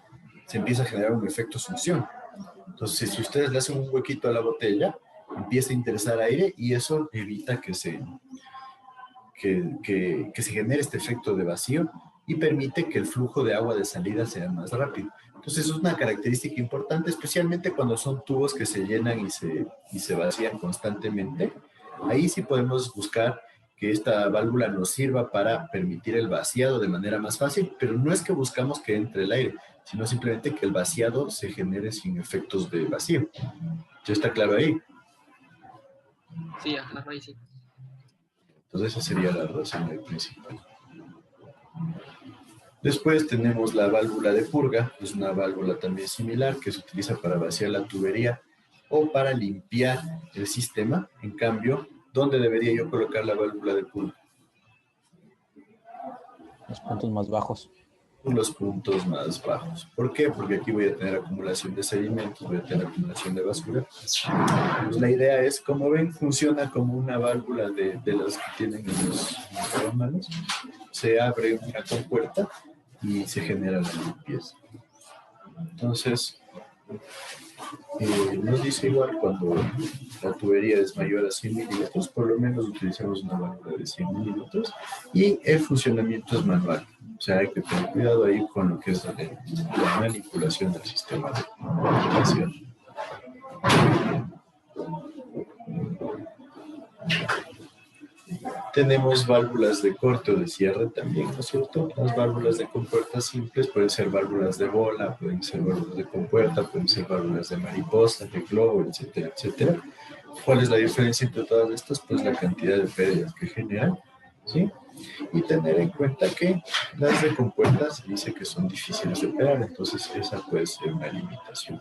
A: Se empieza a generar un efecto succión. Entonces, si ustedes le hacen un huequito a la botella, empieza a ingresar aire y eso evita que se genere este efecto de vacío y permite que el flujo de agua de salida sea más rápido. Entonces, es una característica importante, especialmente cuando son tubos que se llenan y se vacían constantemente. Ahí sí podemos buscar que esta válvula nos sirva para permitir el vaciado de manera más fácil, pero no es que buscamos que entre el aire, sino simplemente que el vaciado se genere sin efectos de vacío. ¿Ya está claro ahí?
P: Sí, ajá, ahí sí.
A: Entonces esa sería la razón principal. Después tenemos la válvula de purga, es una válvula también similar que se utiliza para vaciar la tubería o para limpiar el sistema. En cambio, ¿dónde debería yo colocar la válvula de purga?
H: Los puntos más bajos.
A: Los puntos más bajos. ¿Por qué? Porque aquí voy a tener acumulación de sedimentos, voy a tener acumulación de basura. Pues la idea es, como ven, funciona como una válvula de las que tienen en los normales. Se abre una compuerta y se genera la limpieza. Entonces, nos dice igual cuando la tubería es mayor a 100 milímetros, por lo menos utilizamos una válvula de 100 milímetros y el funcionamiento es manual. O sea, hay que tener cuidado ahí con lo que es la manipulación del sistema de ventilación. Tenemos válvulas de corte o de cierre también, ¿no es cierto? Las válvulas de compuertas simples pueden ser válvulas de bola, pueden ser válvulas de compuerta, pueden ser válvulas de mariposa, de globo, etcétera, etcétera. ¿Cuál es la diferencia entre todas estas? Pues la cantidad de pérdidas que generan, ¿sí? Y tener en cuenta que las de compuertas dice que son difíciles de operar, entonces esa puede ser una limitación.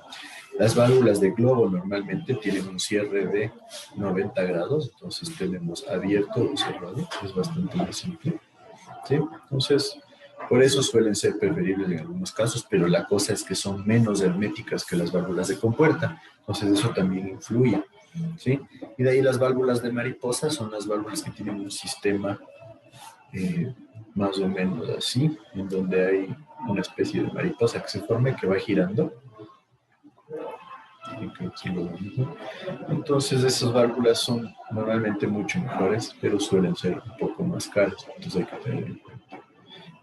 A: Las válvulas de globo normalmente tienen un cierre de 90 grados, entonces tenemos abierto o cerrado, es bastante más simple, ¿sí? Entonces, por eso suelen ser preferibles en algunos casos, pero la cosa es que son menos herméticas que las válvulas de compuerta, entonces eso también influye, ¿sí? Y de ahí las válvulas de mariposa son las válvulas que tienen un sistema más o menos así, en donde hay una especie de mariposa que se forma y que va girando. Entonces esas válvulas son normalmente mucho mejores, pero suelen ser un poco más caras, entonces hay que tener en cuenta.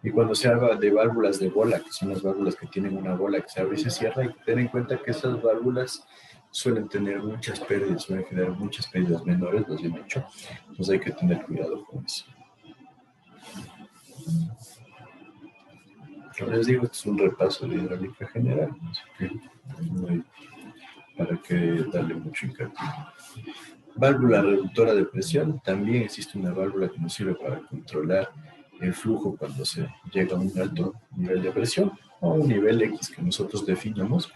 A: Y cuando se habla de válvulas de bola, que son las válvulas que tienen una bola que se abre y se cierra, hay que tener en cuenta que esas válvulas suelen tener muchas pérdidas, suelen generar muchas pérdidas menores, lo bien dicho. Entonces hay que tener cuidado con eso. Como les digo, este es un repaso de hidráulica general, así que no hay para que darle mucho hincapié. Válvula reductora de presión, también existe una válvula que nos sirve para controlar el flujo cuando se llega a un alto nivel de presión o un nivel X que nosotros definamos.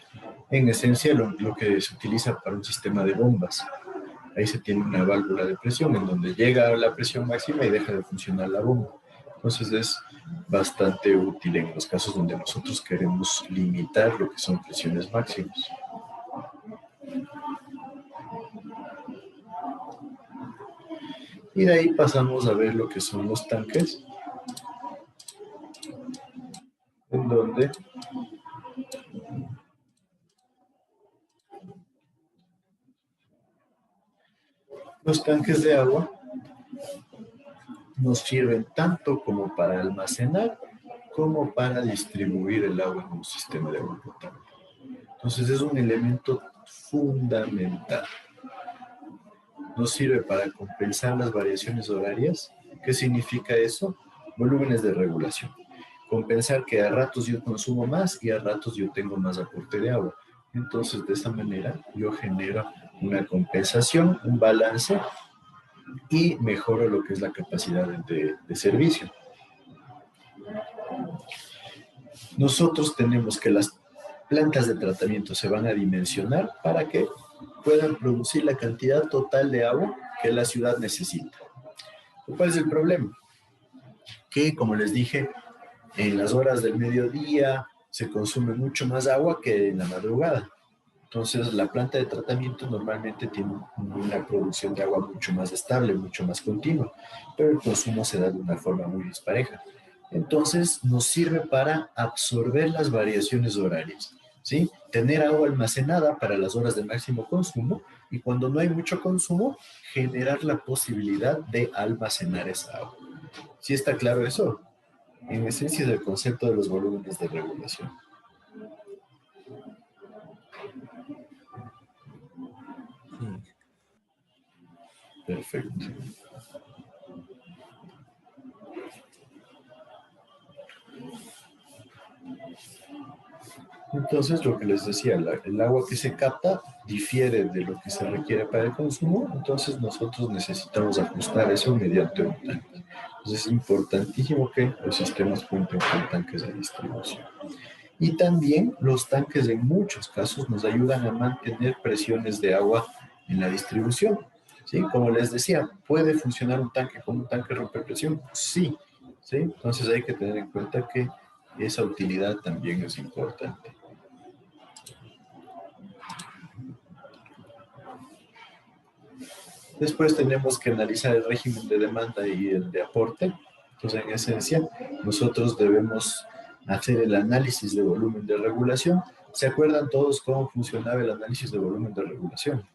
A: En esencia, lo que se utiliza para un sistema de bombas. Ahí se tiene una válvula de presión en donde llega a la presión máxima y deja de funcionar la bomba. Entonces es bastante útil en los casos donde nosotros queremos limitar lo que son presiones máximas. Y de ahí pasamos a ver lo que son los tanques, en donde los tanques de agua nos sirven tanto como para almacenar como para distribuir el agua en un sistema de agua potable. Entonces es un elemento fundamental. Nos sirve para compensar las variaciones horarias. ¿Qué significa eso? Volúmenes de regulación. Compensar que a ratos yo consumo más y a ratos yo tengo más aporte de agua. Entonces, de esa manera, yo genero una compensación, un balance y mejoro lo que es la capacidad de servicio. Nosotros tenemos que las plantas de tratamiento se van a dimensionar para que puedan producir la cantidad total de agua que la ciudad necesita. ¿Cuál es el problema? Que, como les dije, en las horas del mediodía se consume mucho más agua que en la madrugada. Entonces, la planta de tratamiento normalmente tiene una producción de agua mucho más estable, mucho más continua, pero el consumo se da de una forma muy dispareja. Entonces, nos sirve para absorber las variaciones horarias, ¿sí? Tener agua almacenada para las horas de máximo consumo y cuando no hay mucho consumo, generar la posibilidad de almacenar esa agua. ¿Sí está claro eso? En esencia es el concepto de los volúmenes de regulación. Perfecto. Entonces, lo que les decía, el agua que se capta difiere de lo que se requiere para el consumo, entonces nosotros necesitamos ajustar eso mediante un tanque. Entonces, es importantísimo que los sistemas cuenten con tanques de distribución. Y también los tanques en muchos casos nos ayudan a mantener presiones de agua en la distribución. ¿Sí? Como les decía, ¿puede funcionar un tanque como un tanque rompepresión? Sí, ¿sí? Entonces hay que tener en cuenta que esa utilidad también es importante. Después tenemos que analizar el régimen de demanda y el de aporte. Entonces, en esencia, nosotros debemos hacer el análisis de volumen de regulación. ¿Se acuerdan todos cómo funcionaba el análisis de volumen de regulación?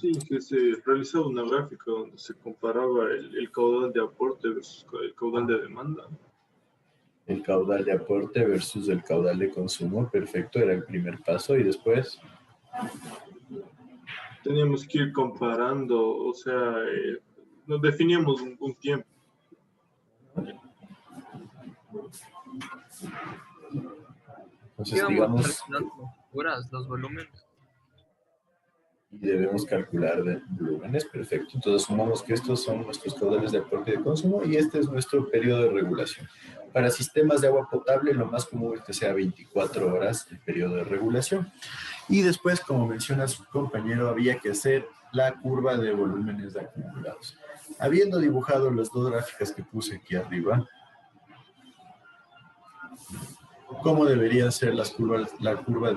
K: Sí, que se realizaba una gráfica donde se comparaba el caudal de aporte versus el caudal de demanda.
A: El caudal de aporte versus el caudal de consumo, perfecto, era el primer paso. Y después
K: teníamos que ir comparando, o sea, nos definíamos un tiempo.
A: Entonces, digamos,
P: los volúmenes.
A: Y debemos calcular de volúmenes, perfecto. Entonces, sumamos que estos son nuestros caudales de aporte y de consumo y este es nuestro periodo de regulación. Para sistemas de agua potable, lo más común es que sea 24 horas el periodo de regulación. Y después, como menciona su compañero, había que hacer la curva de volúmenes acumulados. Habiendo dibujado las dos gráficas que puse aquí arriba, ¿cómo debería ser la curva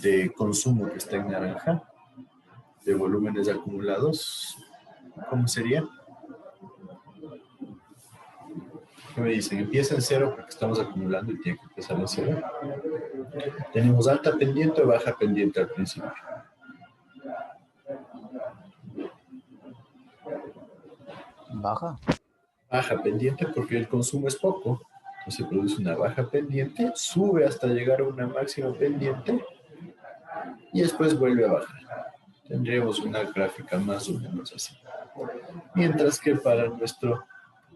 A: de consumo que está en naranja? De volúmenes acumulados, ¿cómo sería? ¿Qué me dicen? Empieza en cero porque estamos acumulando y tiene que empezar en cero. Tenemos alta pendiente o baja pendiente al principio.
H: Baja.
A: Baja pendiente porque el consumo es poco. Entonces produce una baja pendiente, sube hasta llegar a una máxima pendiente y después vuelve a bajar. Tendríamos una gráfica más o menos así. Mientras que para nuestro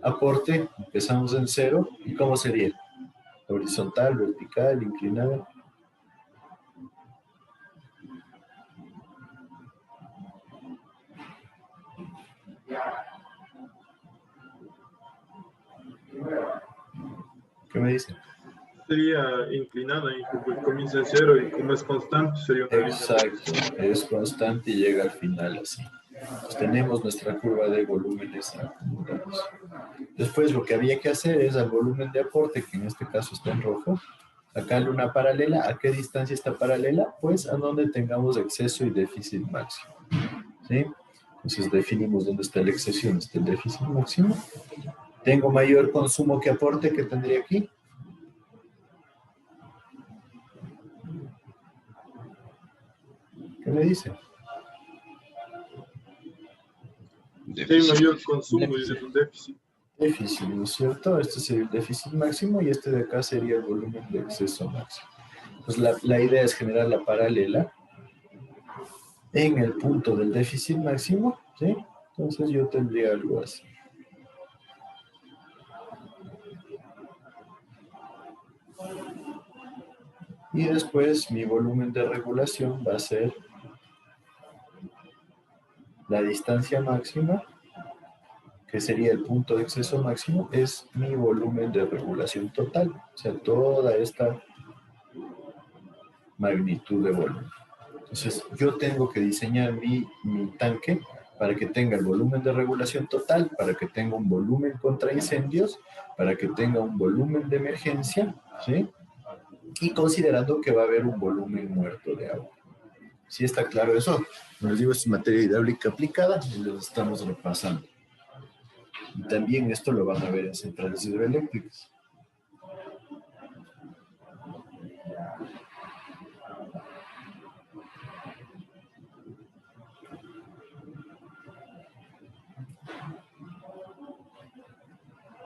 A: aporte empezamos en cero. ¿Y cómo sería? Horizontal, vertical, inclinada. ¿Qué me dicen?
K: Sería inclinada, porque comienza en cero y como es constante sería una línea.
A: Exacto, es constante y llega al final así. Entonces, tenemos nuestra curva de volúmenes acumulados. Después lo que había que hacer es al volumen de aporte, que en este caso está en rojo, sacarle una paralela. ¿A qué distancia está paralela? Pues a donde tengamos exceso y déficit máximo. ¿Sí? Entonces definimos dónde está el exceso y dónde está el déficit máximo. Tengo mayor consumo que aporte, que tendría aquí. ¿Qué me dice?
K: Hay mayor consumo y es un déficit.
A: Déficit, ¿no es cierto? Este sería el déficit máximo y este de acá sería el volumen de exceso máximo. Pues la idea es generar la paralela en el punto del déficit máximo, ¿sí? Entonces yo tendría algo así. Y después mi volumen de regulación va a ser la distancia máxima, que sería el punto de exceso máximo, es mi volumen de regulación total. O sea, toda esta magnitud de volumen. Entonces, yo tengo que diseñar mi tanque para que tenga el volumen de regulación total, para que tenga un volumen contra incendios, para que tenga un volumen de emergencia, ¿sí? Y considerando que va a haber un volumen muerto de agua. ¿Sí está claro eso? Como les digo, es materia hidráulica aplicada y lo estamos repasando. Y también esto lo van a ver en centrales hidroeléctricas.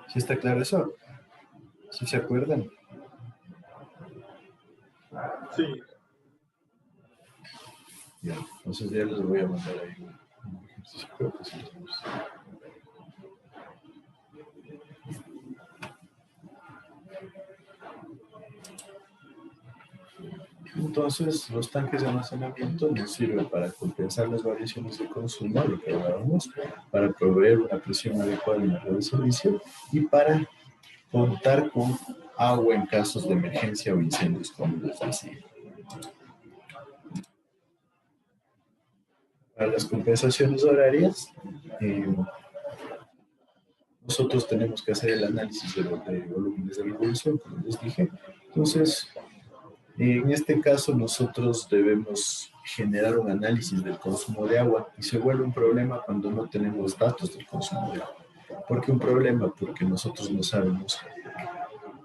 A: ¿Sí está claro eso? ¿Sí se acuerdan?
K: Sí.
A: Ya, entonces ya les voy a mandar ahí un ejercicio. Creo que sí. Entonces, los tanques de almacenamiento nos sirven para compensar las variaciones de consumo, lo que hablábamos, para proveer una presión adecuada en la red de servicio y para contar con agua en casos de emergencia o incendios, como les decía. Para las compensaciones horarias, nosotros tenemos que hacer el análisis de los volúmenes de revolución, como les dije. Entonces, en este caso, nosotros debemos generar un análisis del consumo de agua y se vuelve un problema cuando no tenemos datos del consumo de agua. ¿Por qué un problema? Porque nosotros no sabemos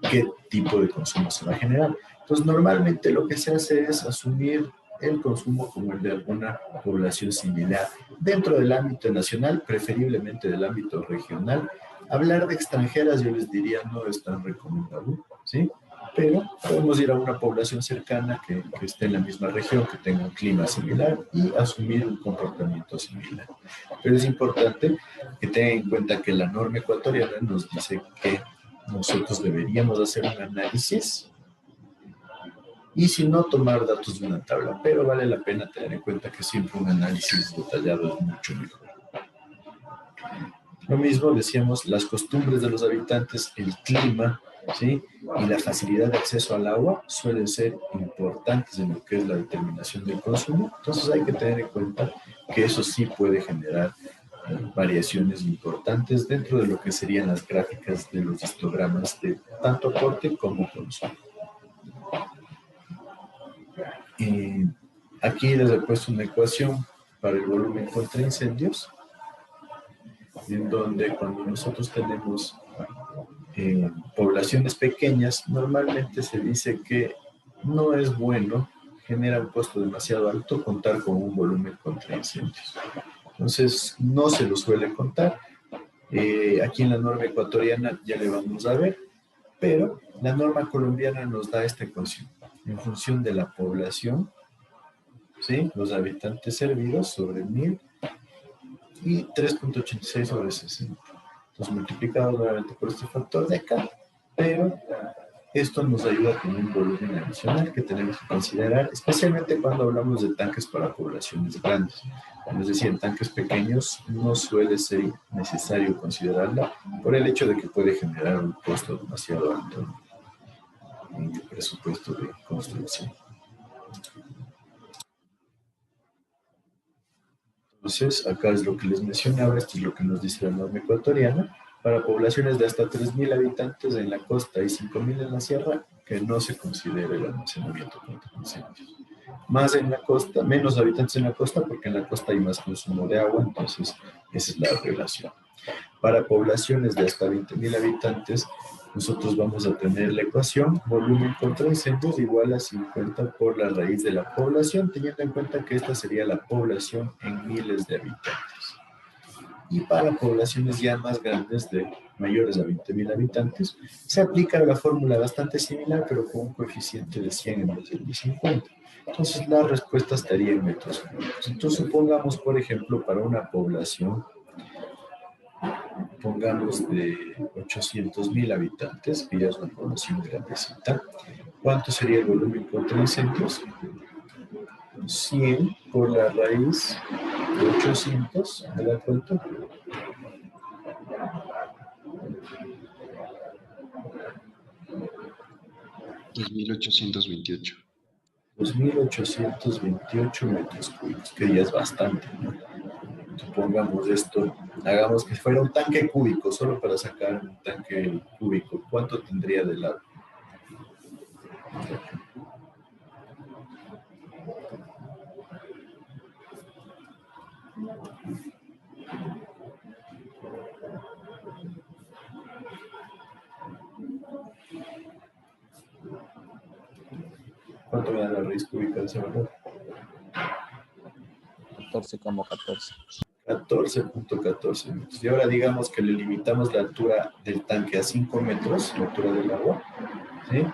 A: qué tipo de consumo se va a generar. Entonces, normalmente lo que se hace es asumir el consumo como el de alguna población similar. Dentro del ámbito nacional, preferiblemente del ámbito regional, hablar de extranjeras yo les diría no es tan recomendable, ¿sí? Pero podemos ir a una población cercana que esté en la misma región, que tenga un clima similar y asumir un comportamiento similar. Pero es importante que tengan en cuenta que la norma ecuatoriana nos dice que nosotros deberíamos hacer un análisis y si no tomar datos de una tabla, pero vale la pena tener en cuenta que siempre un análisis detallado es mucho mejor. Lo mismo decíamos, las costumbres de los habitantes, el clima, ¿sí? Y la facilidad de acceso al agua suelen ser importantes en lo que es la determinación del consumo. Entonces hay que tener en cuenta que eso sí puede generar variaciones importantes dentro de lo que serían las gráficas de los histogramas de tanto aporte como consumo. Y aquí les he puesto una ecuación para el volumen contra incendios, en donde cuando nosotros tenemos poblaciones pequeñas, normalmente se dice que no es bueno, genera un costo demasiado alto contar con un volumen contra incendios. Entonces, no se lo suele contar. Aquí en la norma ecuatoriana ya le vamos a ver, pero la norma colombiana nos da esta ecuación en función de la población, ¿sí? Los habitantes servidos sobre 1000 y 3.86 sobre 60. Entonces, multiplicado nuevamente por este factor de acá, pero esto nos ayuda con un volumen adicional que tenemos que considerar, especialmente cuando hablamos de tanques para poblaciones grandes. Como les decía, en tanques pequeños no suele ser necesario considerarla por el hecho de que puede generar un costo demasiado alto en el presupuesto de construcción. Entonces, acá es lo que les mencionaba, esto es lo que nos dice la norma ecuatoriana. Para poblaciones de hasta 3.000 habitantes en la costa y 5.000 en la sierra, que no se considere el almacenamiento contra incendios. Más en la costa, menos habitantes en la costa, porque en la costa hay más consumo de agua, entonces esa es la relación. Para poblaciones de hasta 20.000 habitantes, nosotros vamos a tener la ecuación volumen contra incendios igual a 50 por la raíz de la población, teniendo en cuenta que esta sería la población en miles de habitantes. Y para poblaciones ya más grandes, de mayores a 20.000 habitantes, se aplica la fórmula bastante similar, pero con un coeficiente de 100 en vez de 50. Entonces, la respuesta estaría en metros cúbicos. Entonces, supongamos, por ejemplo, para una población, pongamos de 800.000 habitantes, que ya es una población grandecita, ¿cuánto sería el volumen contra incendios? 100 por la raíz de 800, ¿me da cuenta?
O: $2.828.
A: 2.828 metros cúbicos, que ya es bastante, ¿no? Supongamos esto, hagamos que fuera un tanque cúbico, solo para sacar un tanque cúbico, ¿cuánto tendría de lado? ¿Cuánto me da la raíz cúbica de ese valor?
H: 14,14.
A: 14.14 metros. Y ahora digamos que le limitamos la altura del tanque a 5 metros, la altura del agua, ¿sí?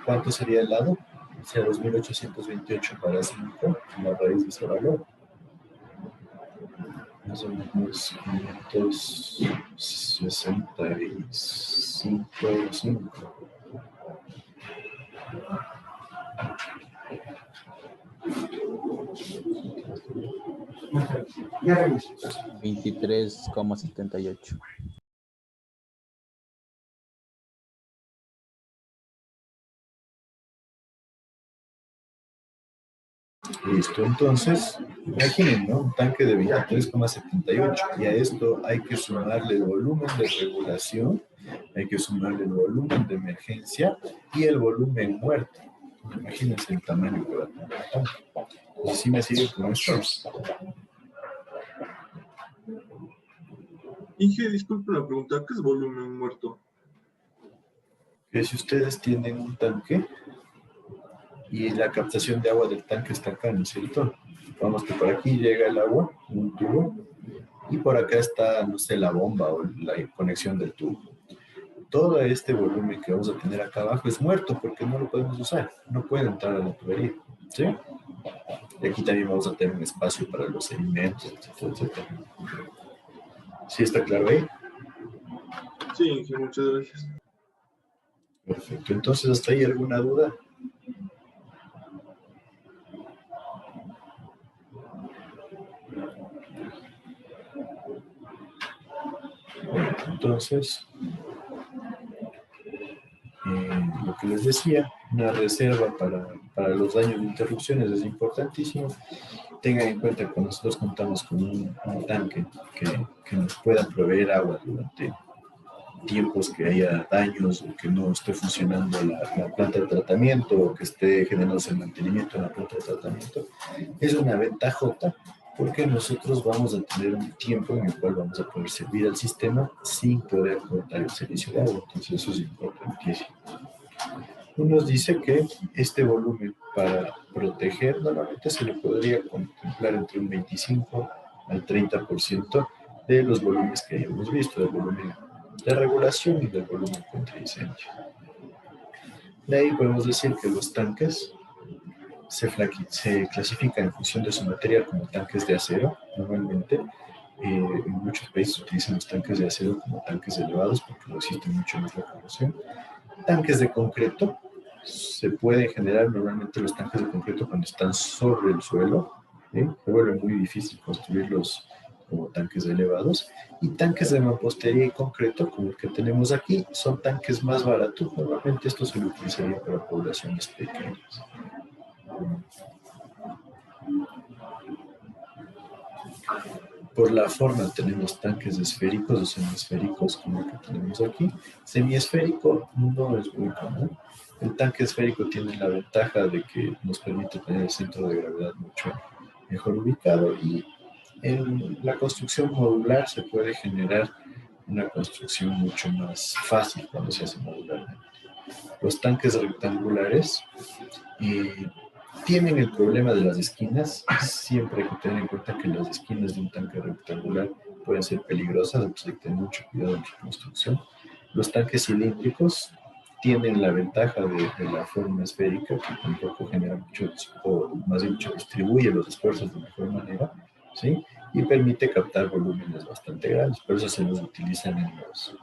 A: ¿Cuánto sería el lado? O sea, 2.828 para 5, la raíz de ese valor. Más o menos 565.
H: Ya reviso. 23,78.
A: Listo, entonces, imaginen, ¿no? Un tanque de 23,78 y a esto hay que sumarle el volumen de regulación, hay que sumarle el volumen de emergencia y el volumen muerto. Imagínense el tamaño que va a tener el tanque. ¿Sí me sigue con esto?
K: Inge, disculpe la pregunta, ¿qué es volumen muerto?
A: Que si ustedes tienen un tanque y la captación de agua del tanque está acá, ¿no es cierto? Vamos que por aquí llega el agua, un tubo, y por acá está, no sé, la bomba o la conexión del tubo. Todo este volumen que vamos a tener acá abajo es muerto porque no lo podemos usar, no puede entrar a la tubería, ¿sí? Y aquí también vamos a tener un espacio para los sedimentos, etcétera, etcétera. ¿Sí está claro ahí?
K: Sí, Inge, muchas gracias.
A: Perfecto, entonces ¿hasta ahí alguna duda? Bueno, entonces, lo que les decía, una reserva para los daños de interrupciones es importantísimo. Tengan en cuenta que nosotros contamos con un tanque que nos pueda proveer agua durante tiempos que haya daños o que no esté funcionando la planta de tratamiento o que esté generándose el mantenimiento en la planta de tratamiento. Es una ventajota porque nosotros vamos a tener un tiempo en el cual vamos a poder servir al sistema sin poder cortar el servicio de agua. Entonces eso es importantísimo. Nos dice que este volumen para proteger normalmente se le podría contemplar entre un 25 al 30% de los volúmenes que hemos visto, del volumen de regulación y del volumen contra incendio. De ahí podemos decir que los tanques se clasifican en función de su material como tanques de acero. Normalmente en muchos países utilizan los tanques de acero como tanques elevados porque no existe mucho más la corrosión. Tanques de concreto, se pueden generar normalmente los tanques de concreto cuando están sobre el suelo, ¿sí? Se vuelve muy difícil construirlos como tanques elevados. Y tanques de mampostería y concreto, como el que tenemos aquí, son tanques más baratos. Normalmente estos se utilizarían para poblaciones pequeñas. Por la forma tenemos tanques esféricos o semiesféricos, como el que tenemos aquí. Semiesférico no es muy común. El tanque esférico tiene la ventaja de que nos permite tener el centro de gravedad mucho mejor ubicado, y en la construcción modular se puede generar una construcción mucho más fácil cuando se hace modularmente. Los tanques rectangulares tienen el problema de las esquinas. Siempre hay que tener en cuenta que las esquinas de un tanque rectangular pueden ser peligrosas, entonces hay que tener mucho cuidado en su construcción. Los tanques cilíndricos tienen la ventaja de la forma esférica, que tampoco genera mucho, o más bien mucho distribuye los esfuerzos de mejor manera, ¿sí? Y permite captar volúmenes bastante grandes. Por eso se los utilizan en los,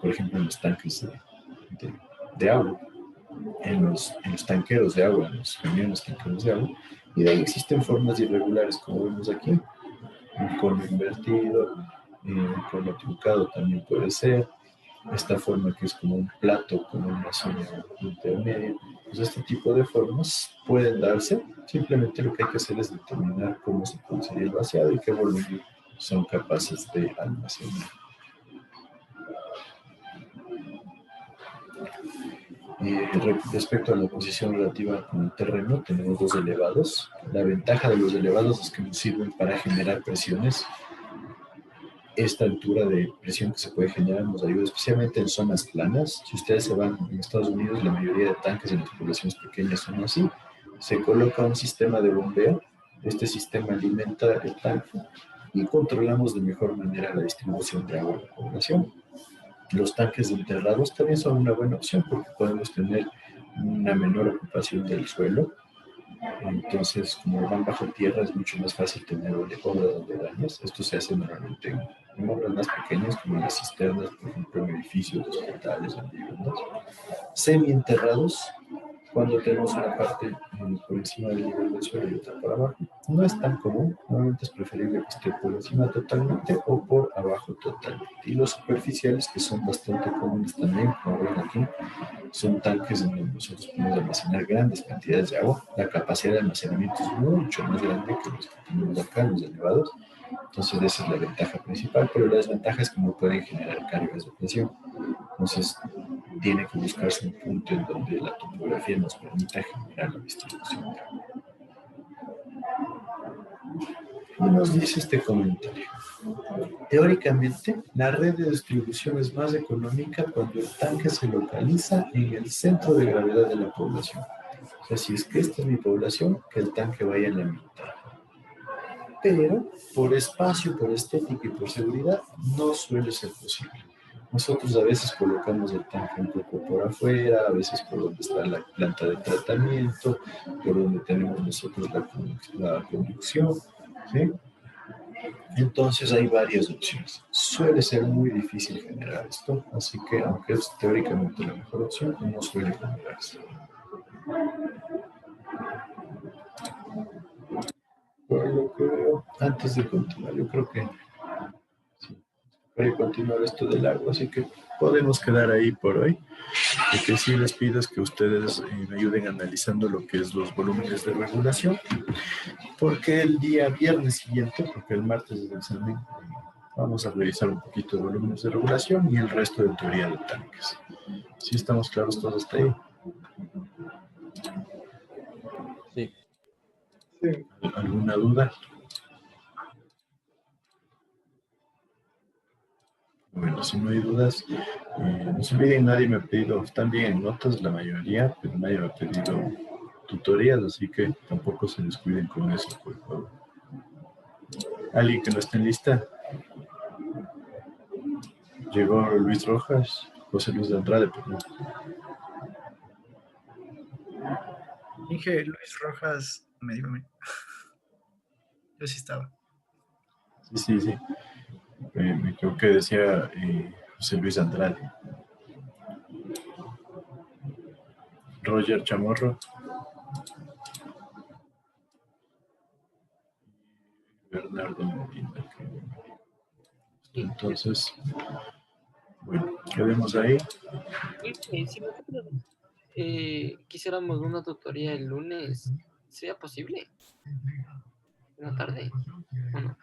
A: por ejemplo, en los tanques de agua. En los tanqueros de agua, en los camiones tanqueros de agua, y de ahí existen formas irregulares, como vemos aquí, un cono invertido, un cono truncado también puede ser, esta forma que es como un plato con una zona intermedia. Pues este tipo de formas pueden darse, simplemente lo que hay que hacer es determinar cómo se produciría el vaciado y qué volumen son capaces de almacenar. Respecto a la posición relativa con el terreno, tenemos dos elevados. La ventaja de los elevados es que nos sirven para generar presiones. Esta altura de presión que se puede generar nos ayuda especialmente en zonas planas. Si ustedes se van en Estados Unidos, la mayoría de tanques en las poblaciones pequeñas son así. Se coloca un sistema de bombeo. Este sistema alimenta el tanque y controlamos de mejor manera la distribución de agua en la población. Los tanques enterrados también son una buena opción porque podemos tener una menor ocupación del suelo. Entonces, como van bajo tierra, es mucho más fácil tener obras aledañas. Esto se hace normalmente en obras más pequeñas, como en las cisternas, por ejemplo, en edificios, hospitales, en viviendas. Semi-enterrados, cuando tenemos una parte por encima del nivel del suelo y otra por abajo. No es tan común, normalmente es preferible que esté por encima totalmente o por abajo totalmente. Y los superficiales, que son bastante comunes también, como ven aquí, son tanques en donde nosotros podemos almacenar grandes cantidades de agua. La capacidad de almacenamiento es mucho más grande que los que tenemos acá, los elevados. Entonces esa es la ventaja principal, pero la desventaja es que no pueden generar cargas de presión. Entonces tiene que buscarse un punto en donde la topografía nos permita generar la distribución. Y nos dice este comentario: teóricamente, la red de distribución es más económica cuando el tanque se localiza en el centro de gravedad de la población. O sea, si es que esta es mi población, que el tanque vaya en la mitad. Pero por espacio, por estética y por seguridad, no suele ser posible. Nosotros a veces colocamos el tanque un poco por afuera, a veces por donde está la planta de tratamiento, por donde tenemos nosotros la conducción, ¿sí? Entonces hay varias opciones. Suele ser muy difícil generar esto, así que aunque es teóricamente la mejor opción, no suele generarse. Por lo que veo, antes de continuar, yo creo que sí, voy a continuar esto del agua, así que podemos quedar ahí por hoy. Lo que sí les pido es que ustedes me ayuden analizando lo que es los volúmenes de regulación, porque el día viernes siguiente, porque el martes es el examen, vamos a revisar un poquito de volúmenes de regulación y el resto de teoría de tanques. ¿Sí estamos claros todos hasta ahí?
H: Sí.
A: ¿Alguna duda? Bueno, si no hay dudas, No se olviden, nadie me ha pedido, están bien en notas la mayoría, pero nadie me ha pedido tutorías, así que tampoco se descuiden con eso, por favor. ¿Alguien que no esté en lista? Llegó Luis Rojas, José Luis de Andrade, perdón.
N: Dije Luis Rojas, me dijo a mí. Yo sí estaba.
A: Sí. Me equivoqué, decía José Luis Andrade. Roger Chamorro. Bernardo Medina. Entonces, bueno, quedemos ahí.
P: Si nosotros quisiéramos una tutoría el lunes, ¿sería posible? ¿En la tarde? ¿O no?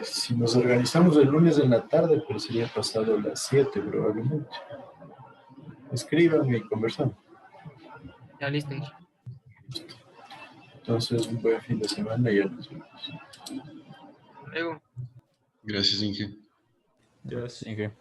A: Si nos organizamos el lunes en la tarde, pero sería pasado las 7 probablemente. Escríbanme y conversamos.
P: Ya, listo.
A: Entonces, un buen fin de semana y ya nos vemos.
P: Luego.
O: Gracias, Inge.
H: Gracias, Inge.